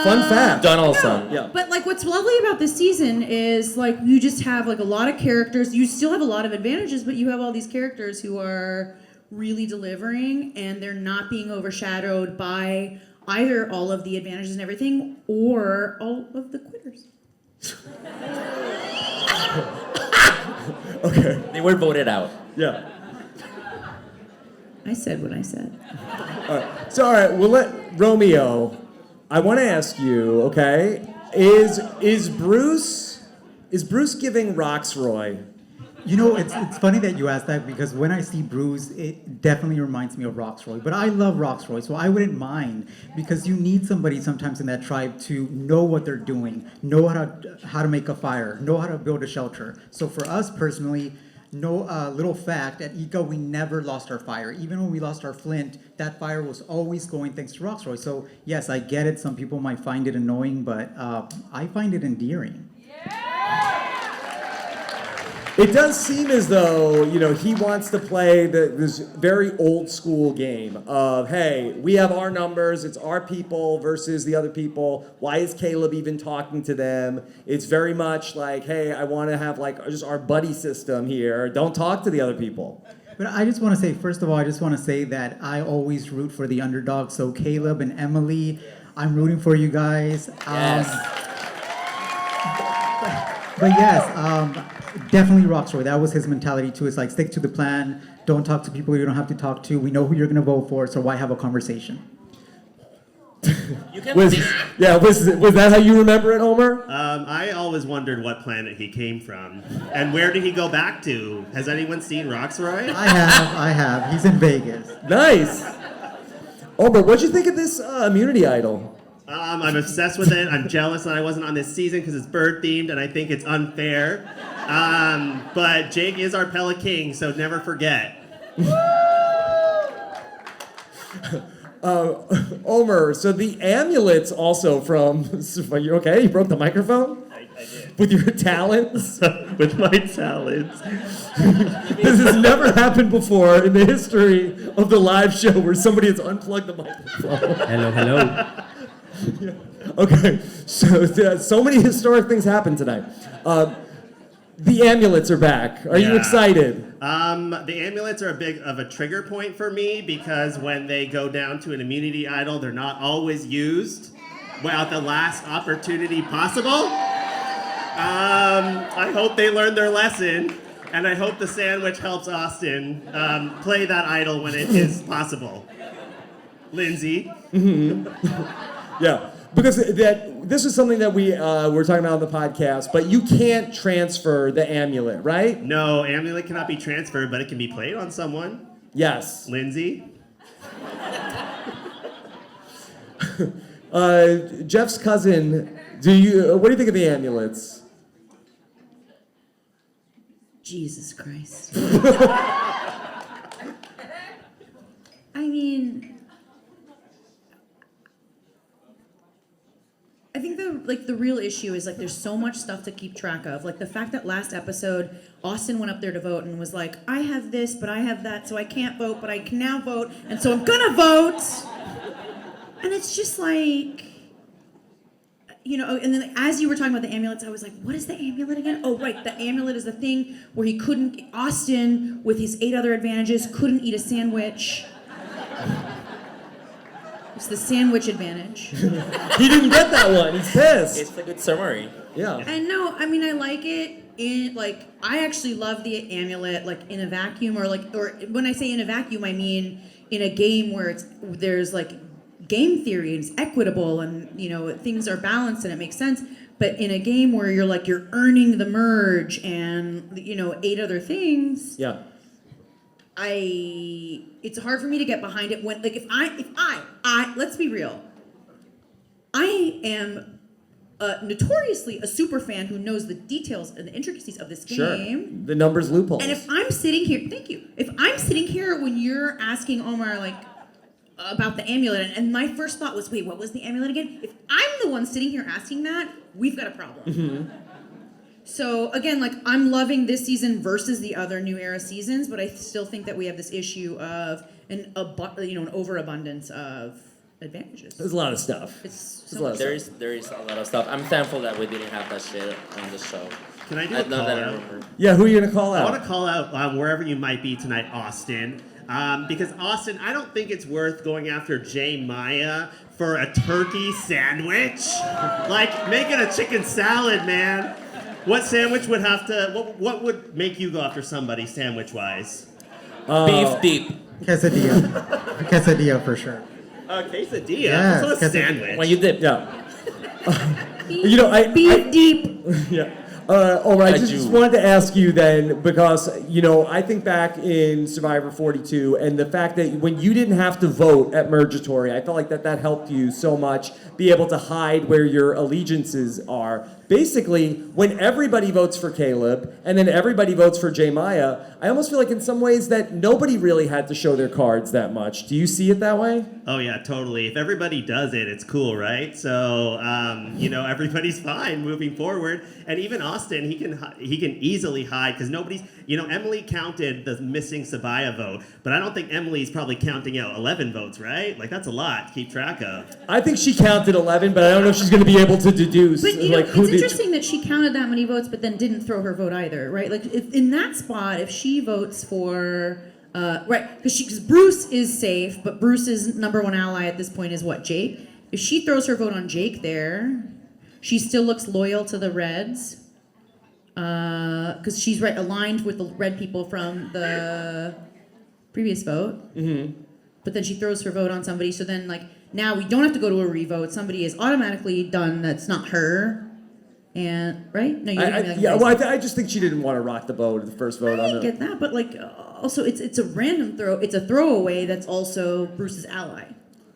Fun fact. Donaldson. Yeah. But like, what's lovely about this season is like you just have like a lot of characters. You still have a lot of advantages, but you have all these characters who are really delivering, and they're not being overshadowed by either all of the advantages and everything, or all of the quitters. Okay. They were voted out. Yeah. I said what I said. So all right, we'll let Romeo. I want to ask you. Okay, is Bruce giving Roxroy? You know, it's funny that you asked that because when I see Bruce, it definitely reminds me of Roxroy. But I love Roxroy, so I wouldn't mind because you need somebody sometimes in that tribe to know what they're doing, know how to make a fire, know how to build a shelter. So for us personally, little fact, at Ika, we never lost our fire. Even when we lost our flint, that fire was always going thanks to Roxroy. So yes, I get it. Some people might find it annoying, but I find it endearing. It does seem as though, he wants to play this very old school game of, hey, we have our numbers, it's our people versus the other people. Why is Caleb even talking to them? It's very much like, hey, I want to have just our buddy system here. Don't talk to the other people. But I just want to say, first of all, that I always root for the underdog. So Caleb and Emily, I'm rooting for you guys. Yes. But yes, definitely Roxroy. That was his mentality too. It's like stick to the plan. Don't talk to people you don't have to talk to. We know who you're going to vote for, so why have a conversation? You can Was that how you remember it, Homer? I always wondered what planet he came from. And where did he go back to? Has anyone seen Roxroy? I have. He's in Vegas. Nice. Homer, what'd you think of this immunity idol? I'm obsessed with it. I'm jealous that I wasn't on this season because it's bird themed and I think it's unfair. But Jake is our Pella King, so never forget. Omer, so the amulets also from... You okay? You broke the microphone? I did. With your talons? With my talents. This has never happened before in the history of the live show where somebody has unplugged the microphone. Hello. Okay, so many historic things happened tonight. The amulets are back. Are you Yeah. excited? The amulets are a big of a trigger point for me because when they go down to an immunity idol, they're not always used. at the last opportunity possible. I hope they learned their lesson, and I hope the sandwich helps Austin play that idol when it is possible. Lindsay. Yeah, because this is something that we were talking about on the podcast, but you can't transfer the amulet, right? No, amulet cannot be transferred, but it can be played on someone. Yes. Lindsay. Jeff's cousin, what do you think of the amulets? Jesus Christ. I mean, I think the real issue is like there's so much stuff to keep track of. Like the fact that last episode Austin went up there to vote and was like, I have this, but I have that, so I can't vote, but I can now vote, and so I'm gonna vote. And it's just like, you know, and then as you were talking about the amulets, I was like, what is the amulet again? Oh, right, the amulet is the thing where Austin, with his 8 other advantages, couldn't eat a sandwich. It's the sandwich advantage. He didn't get that one. He's pissed. It's a good summary. Yeah. And no, I mean, I like it. I actually love the amulet, like in a vacuum, or when I say in a vacuum, I mean in a game where there's like game theory and it's equitable and you know things are balanced and it makes sense. But in a game where you're earning the merge and 8 other things. Yeah. It's hard for me to get behind it when if I let's be real. I am notoriously a super fan who knows the details and the intricacies of this game. Sure. The numbers loopholes. And if I'm sitting here, thank you. If I'm sitting here when you're asking Omar about the amulet, and my first thought was, wait, what was the amulet again? If I'm the one sitting here asking that, we've got a problem. Mm-hmm. So again, I'm loving this season versus the other New Era seasons, but I still think that we have this issue of an overabundance of advantages. There's a lot of stuff. It's There's a lot of There is a lot of stuff. I'm thankful that we didn't have that shit on the show. Can I do a call out? Yeah, who are you gonna call I out? want to call out wherever you might be tonight, Austin. Because Austin, I don't think it's worth going after Jay Maya for a turkey sandwich. Like making a chicken salad, man. What sandwich would have to? What would make you go after somebody sandwich-wise? Beef deep. Quesadilla for sure. Quesadilla. Yes, That's not a quesadilla. sandwich. When you dip. Yeah. Beef deep. Yeah. I just wanted to ask you then, because, I think back in Survivor 42, and the fact that when you didn't have to vote at Mergatory, I felt like that helped you so much be able to hide where your allegiances are. Basically, when everybody votes for Caleb, and then everybody votes for J. Maya, I almost feel like in some ways that nobody really had to show their cards that much. Do you see it that way? Oh yeah, totally. If everybody does it, it's cool, right? So, everybody's fine moving forward. And even Austin, he can easily hide because nobody's, Emily counted the missing Sabaya vote, but I don't think Emily's probably counting out 11 votes, right? Like that's a lot to keep track of. I think she counted 11, but I don't know if she's going to be able to deduce. But it's interesting that she counted that many votes, but then didn't throw her vote either, right? Like if in that spot, if she votes for because Bruce is safe, but Bruce's number 1 ally at this point is what, Jake? If she throws her vote on Jake there, she still looks loyal to the Reds, because she's aligned with the red people from the previous vote. Mm-hmm. But then she throws her vote on somebody, so then now we don't have to go to a revote. Somebody is automatically done that's not her. And right? No, I just think she didn't want to rock the boat at the first vote. I get that, but also it's a random throw. It's a throwaway that's also Bruce's ally,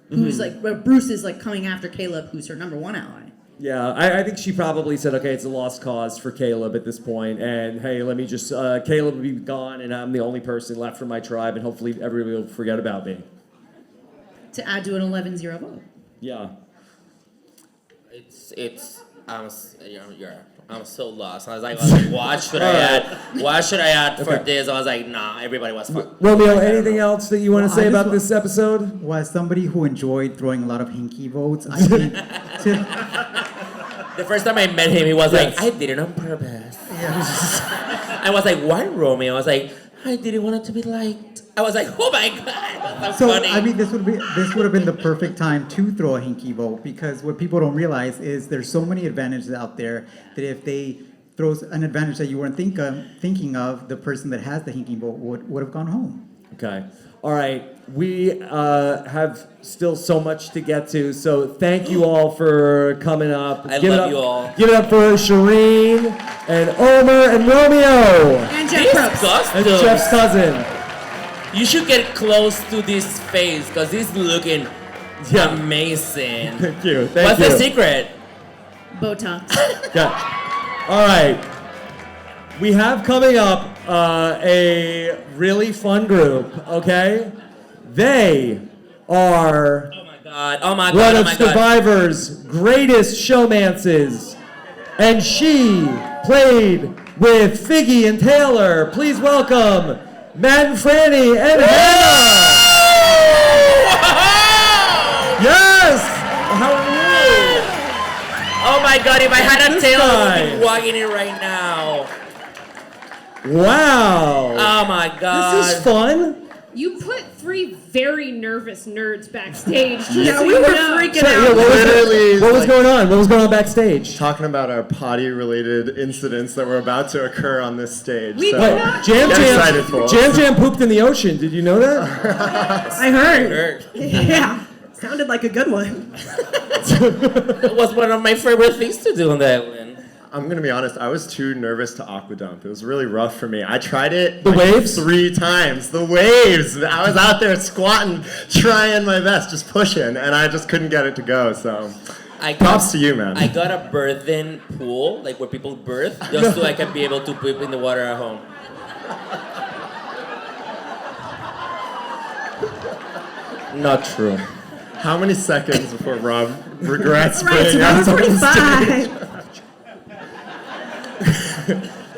who's Bruce is coming after Caleb, who's her number 1 ally. Yeah, I think she probably said, okay, it's a lost cause for Caleb at this point, and hey, let me just Caleb will be gone, and I'm the only person left from my tribe, and hopefully everybody will forget about me. To add to an 11-0 vote. Yeah. I'm so lost. I was like, what should I add? What should I add for this? I was like, nah, everybody was fun. Romeo, anything else that you want to say about this episode? Well, as somebody who enjoyed throwing a lot of hinky votes, I think the first time I met him, he was like, I did it on purpose. I was like, why, Romeo? I was like, I didn't want it to be liked. I was like, oh my god, that's So funny. I mean, this would have been the perfect time to throw a hinky vote, because what people don't realize is there's so many advantages out there that if they throws an advantage that you weren't thinking of, the person that has the hinky vote would have gone home. Okay. All right. We have still so much to get to, so thank you all for coming up. I love you all. Give it up for Shireen and Omer and Romeo And Jeff Probst. and Jeff's cousin. You should get close to this face because he's looking amazing. Thank you. What's the secret? Botox. Yeah. All right. We have coming up a really fun group, okay? They are Oh my god. one of Survivor's greatest showmances. And she played with Figgy and Taylor. Please welcome Matt and Franny and Hannah. Yes! How are you? Oh my god, if I had a This Taylor, I guy. would be walking in right now. Wow. Oh my god. This is fun. You put 3 very nervous nerds backstage. Yeah, we were freaking Yeah, out. what was going on? What was going on backstage? Talking about our potty-related incidents that were about to occur on this stage. We so cannot- Jam get excited for us. Jam pooped in the ocean. Did you know that? I heard. Yeah, sounded like a good one. It was one of my favorite things to do on the island. I'm gonna be honest, I was too nervous to aqua dump. It was really rough for me. I tried it The waves? 3 times. The waves! I was out there squatting, trying my best, just pushing, and I just couldn't get it to go, so props to you, man. I got a birthing pool, like where people birth, just so I can be able to poop in the water at home. Not true. How many seconds before Rob regrets Right, so bringing that us was on stage? 45.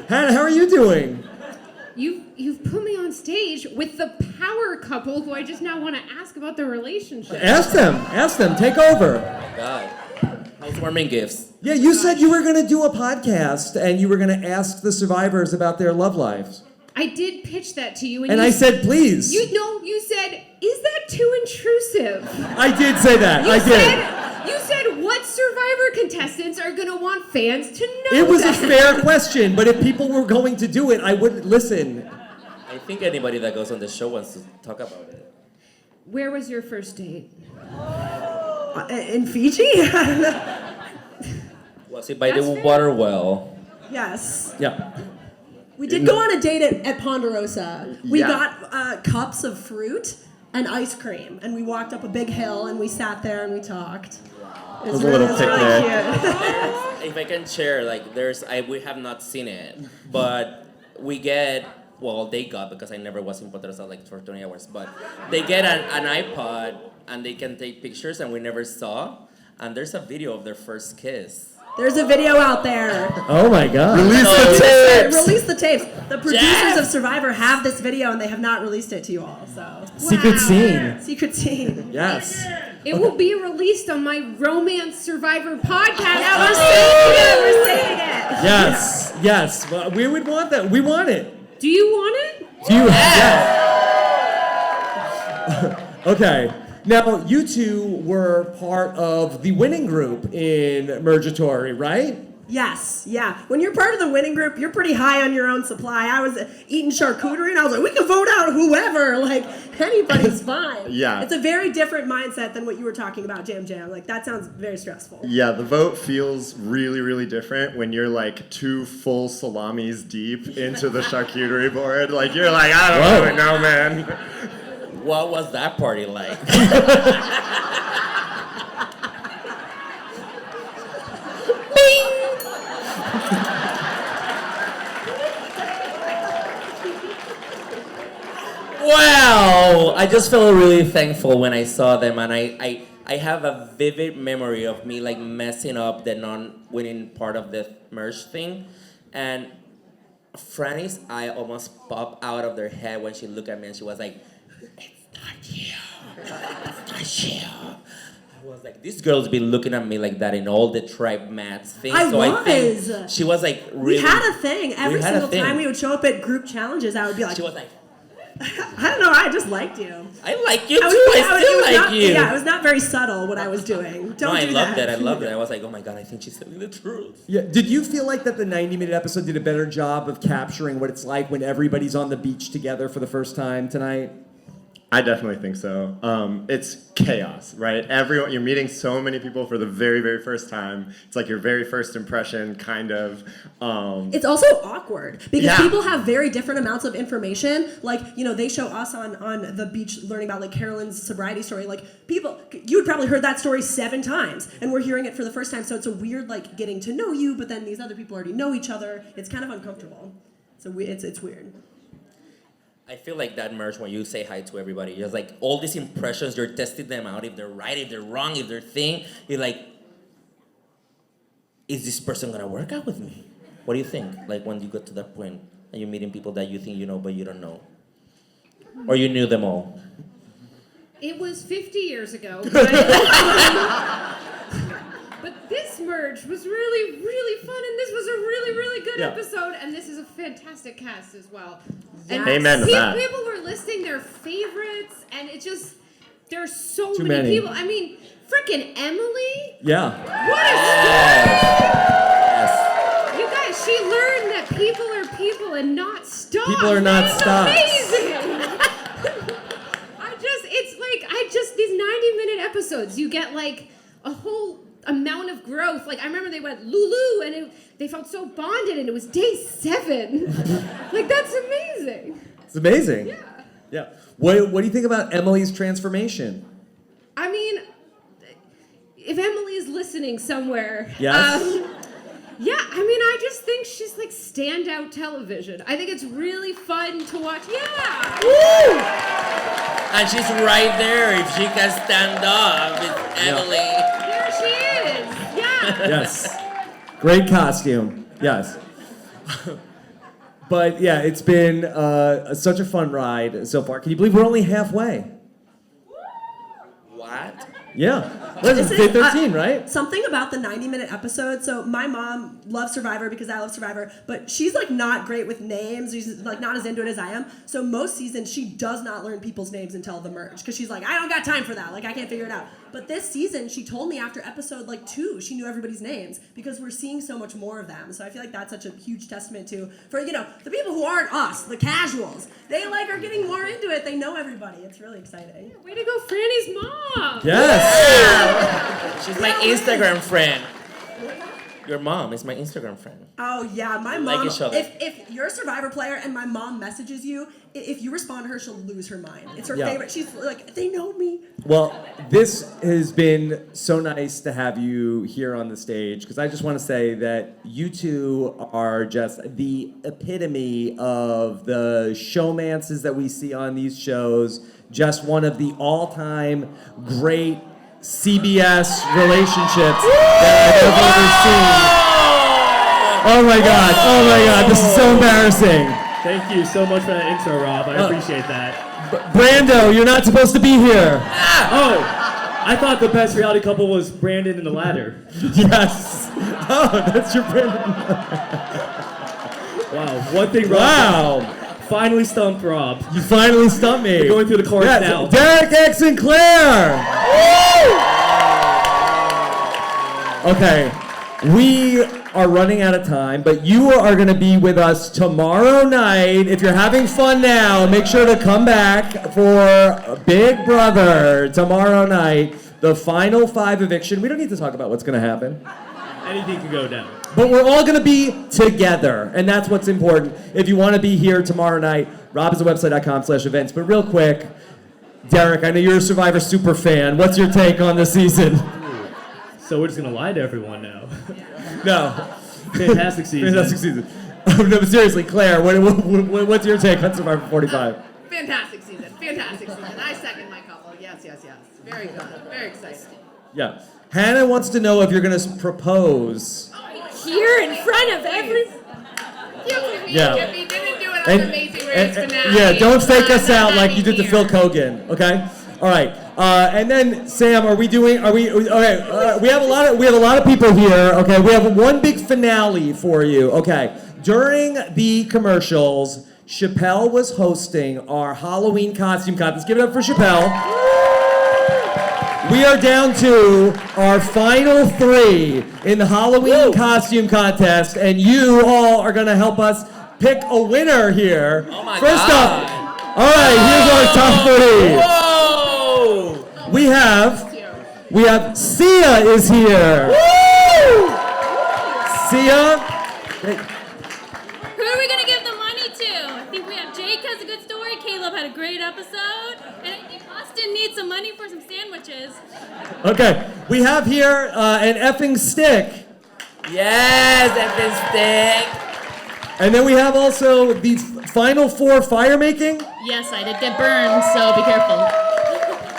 Hannah, how are you doing? You've put me on stage with the power couple who I just now want to ask about their relationship. Ask them. Take over. God. Housewarming gifts. Yeah, you said you were going to do a podcast and you were going to ask the survivors about their love lives. I did pitch that to you, And you I said, please. You said, is that too intrusive? I did say that. You said what Survivor contestants are gonna want fans to know. It was a that? fair question, but if people were going to do it, I wouldn't listen. I think anybody that goes on the show wants to talk about it. Where was your first date? In Fiji? Was it by That's the fair. water well? Yes. Yeah. We did go on a date at Ponderosa. We Yeah. got cups of fruit and ice cream, and we walked up a big hill, and we sat there and we talked. It was a little really picnic. cute. If I can share, like, we have not seen it, but we get, well, they got, because I never was in Ponderosa like for 20 hours, but they get an iPod and they can take pictures and we never saw, and there's a video of their first kiss. There's a video out there. Oh my God. Release the tapes! Release the tapes. The producers Jeff! of Survivor have this video, and they have not released it to you all. So Secret scene. secret scene. Yes. It will be released on my Romance Survivor podcast. Yeah, we're saying it. Yes. Well, we would want that. We want it. Do you want it? Do you? Yes. Okay. Now, you two were part of the winning group in Mergatory, right? Yes, yeah. When you're part of the winning group, you're pretty high on your own supply. I was eating charcuterie, and I was like, we can vote out whoever. Like, anybody's fine. Yeah. It's a very different mindset than what you were talking about, Jam. Like, that sounds very stressful. Yeah, the vote feels really, really different when you're like 2 full salamis deep into the charcuterie board. Like, you're like, I don't really know, man. What was that party like? Wow! I just felt really thankful when I saw them, and I have a vivid memory of me like messing up the non-winning part of the merge thing, and Franny's eye almost popped out of their head when she looked at me and she was like, "It's not you. It's not you." I was like, this girl's been looking at me like that in all the tribe mats things. I so was. I think she was like really. We had a thing. Every had a single thing. time we would show up at group challenges, I would be like, She was like, I don't know. I just liked you. I like you too. I still like you. Yeah, it was not very subtle what I was doing. Don't I do loved that. it. I loved it. I was like, oh my god, I think she's telling the truth. Yeah. Did you feel like that the 90-minute episode did a better job of capturing what it's like when everybody's on the beach together for the first time tonight? I definitely think so. It's chaos, right? Everyone, you're meeting so many people for the very, very first time. It's like your very first impression, kind of. It's also awkward because Yeah. people have very different amounts of information. Like, you know, they show us on the beach learning about like Carolyn's sobriety story. Like, people, you had probably heard that story 7 times, and we're hearing it for the first time. So it's a weird like getting to know you, but then these other people already know each other. It's kind of uncomfortable. So it's weird. I feel like that merge when you say hi to everybody. It's like all these impressions, you're testing them out. If they're right, if they're wrong, if they're thing. You're like, is this person gonna work out with me? What do you think? Like when you get to that point and you're meeting people that you think you know but you don't know, or you knew them all. It was 50 years ago. But this merge was really, really fun, and this was a really, really good episode, and this is a fantastic cast as well. And Amen to that. People were listing their favorites, and it just, there's so Too many many. people. I mean, freaking Emily. Yeah. What a story! You guys, she learned that people are people and not stuff. People are not That's stuff. amazing. These 90-minute episodes, you get like a whole amount of growth. Like I remember they went Lulu and they felt so bonded, and it was day 7. Like that's amazing. It's amazing. Yeah. Yeah. What do you think about Emily's transformation? I mean, if Emily is listening somewhere, Yes. yeah, I mean, I just think she's like standout television. I think it's really fun to watch. Yeah. Woo! And she's right there. If she can stand up, it's Emily. There she is. Yeah. Yes. Great costume. Yes. But yeah, it's been such a fun ride so far. Can you believe we're only halfway? What? Yeah. What is this, day 13, right? Something about the 90-minute episode. So my mom loves Survivor because I love Survivor, but she's like not great with names. She's like not as into it as I am. So most seasons she does not learn people's names until the merge because she's like, I don't got time for that. Like I can't figure it out. But this season she told me after episode like 2 she knew everybody's names because we're seeing so much more of them. So I feel like that's such a huge testament to for the people who aren't us, the casuals. They like are getting more into it. They know everybody. It's really exciting. Way to go, Franny's mom. Yes. She's my Instagram friend. Your mom is my Instagram friend. Oh yeah, my We mom. like each other. If you're a Survivor player and my mom messages you, if you respond to her, she'll lose her mind. It's her Yeah. favorite. She's like, they know me. Well, this has been so nice to have you here on the stage because I just want to say that you two are just the epitome of the showmances that we see on these shows. Just one of the all-time great CBS relationships that I've ever seen. Oh my God, this is so embarrassing. Thank you so much for that intro, Rob. I appreciate that. Brando, you're not supposed to be here. Oh, I thought the best reality couple was Brandon and the ladder. Yes. Oh, that's your Brandon. Wow, one thing Rob Wow. finally stumped Rob. You finally stumped me. We're going through the chorus now. Derek X and Claire. Okay, we are running out of time, but you are going to be with us tomorrow night. If you're having fun now, make sure to come back for Big Brother tomorrow night, the final 5 eviction. We don't need to talk about what's going to happen. Anything can go down. But we're all going to be together, and that's what's important. If you want to be here tomorrow night, robisawebsite.com/events. But real quick, Derek, I know you're a Survivor super fan. What's your take on the season? So we're just going to lie to everyone now. No. Fantastic season. Fantastic season. No, but seriously, Claire, what's your take on Survivor 45? Fantastic season. Fantastic season. I second my couple. Yes. Very good. Very exciting. Yeah. Hannah wants to know if you're going to propose. Here in front of every. Yeah. We didn't do it on Amazing Race finale. Yeah, don't fake us out like you did to Phil Kogan, okay? All right. And then Sam, we have a lot of people here. Okay, we have one big finale for you. Okay, during the commercials, Chappelle was hosting our Halloween costume contest. Give it up for Chappelle. We are down to our final 3 in the Halloween costume contest, and you all are gonna help us pick a winner here. Oh my First God. up, all right, here's our top 3. Whoa! We have Sia is here. Woo! Sia. Who are we gonna give the money to? I think we have Jake has a good story. Caleb had a great episode, and I think Austin needs some money for some sandwiches. Okay, we have here an effing stick. Yes, effing stick. And then we have also the final 4 fire making. Yes, I did get burned, so be careful.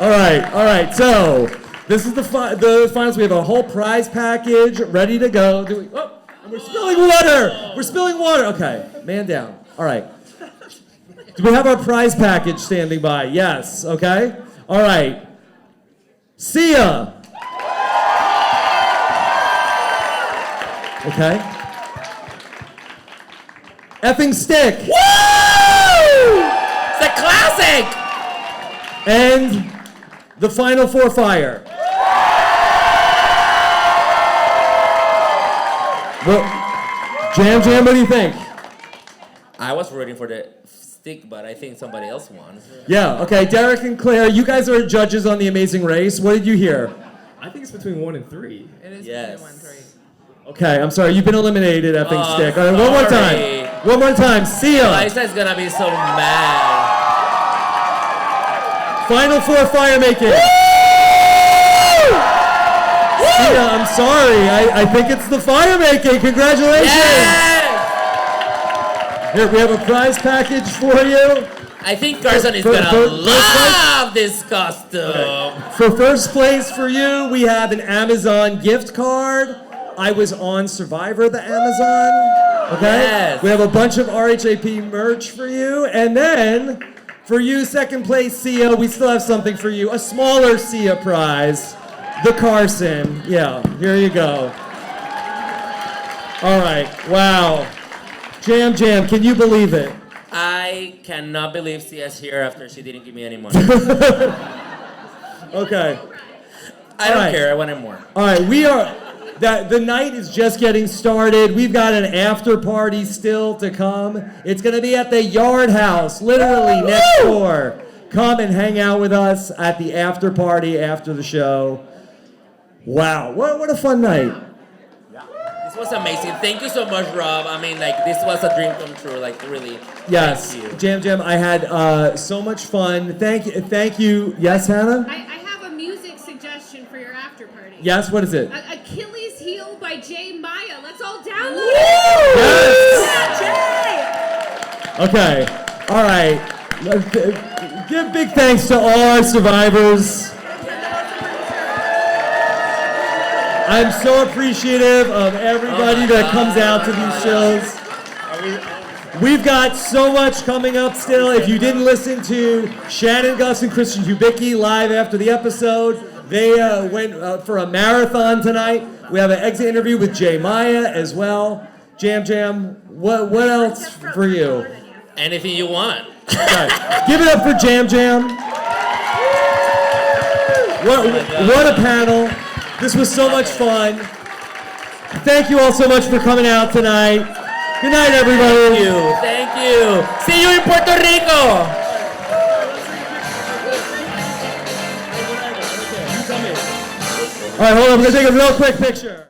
All right. So this is the finals. We have a whole prize package ready to go. And we're spilling water. We're spilling water. Okay, man down. All right. Do we have our prize package standing by? Yes. Okay. All right. Sia. Okay. Effing stick. Woo! It's a classic. And the final 4 fire. Well, Jam, what do you think? I was rooting for the stick, but I think somebody else won. Yeah, okay, Derek and Claire, you guys are judges on The Amazing Race. What did you hear? I think it's between 1 and 3. It is yes. Okay, I'm sorry, you've been eliminated, effing Oh, stick. All right, one more time. One more time, Sia. Lisa's gonna be so mad. Final 4 fire making. Sia, I'm sorry. I think it's the fire making. Congratulations. Yes! Here, we have a prize package for you. I think Carson is gonna love this costume. Okay. For first place for you, we have an Amazon gift card. I was on Survivor, the Amazon. Okay? Yes. We have a bunch of RHAP merch for you. And then, for you, second place, Sia, we still have something for you. A smaller Sia prize. The Carson. Yeah, here you go. All right. Wow. Jam, can you believe it? I cannot believe Sia's here after she didn't give me any money. Okay. I don't care. I wanted more. All right, the night is just getting started. We've got an after party still to come. It's gonna be at the Yard House, literally next door. Come and hang out with us at the after party after the show. Wow, what a fun night. This was amazing. Thank you so much, Rob. I mean, like, this was a dream come true. Like, really. Yes, Thank you. Jam, I had so much fun. Thank you. Yes, Hannah? I have a music suggestion for your after party. Yes, what is it? Achilles Heel by Jay Maya. Let's all download Yes! it. Okay, all right. Give big thanks to all our survivors. I'm so appreciative of everybody that comes out to these shows. We've got so much coming up still. If you didn't listen to Shannon Gus and Christian Hubicki live after the episode, they went for a marathon tonight. We have an exit interview with Jay Maya as well. Jam, what else for you? Anything you want. Okay. Give it up for Jam. What a panel. This was so much fun. Thank you all so much for coming out tonight. Good night, everybody. Thank you. See you in Puerto Rico. All right, hold on. We're going to take a real quick picture.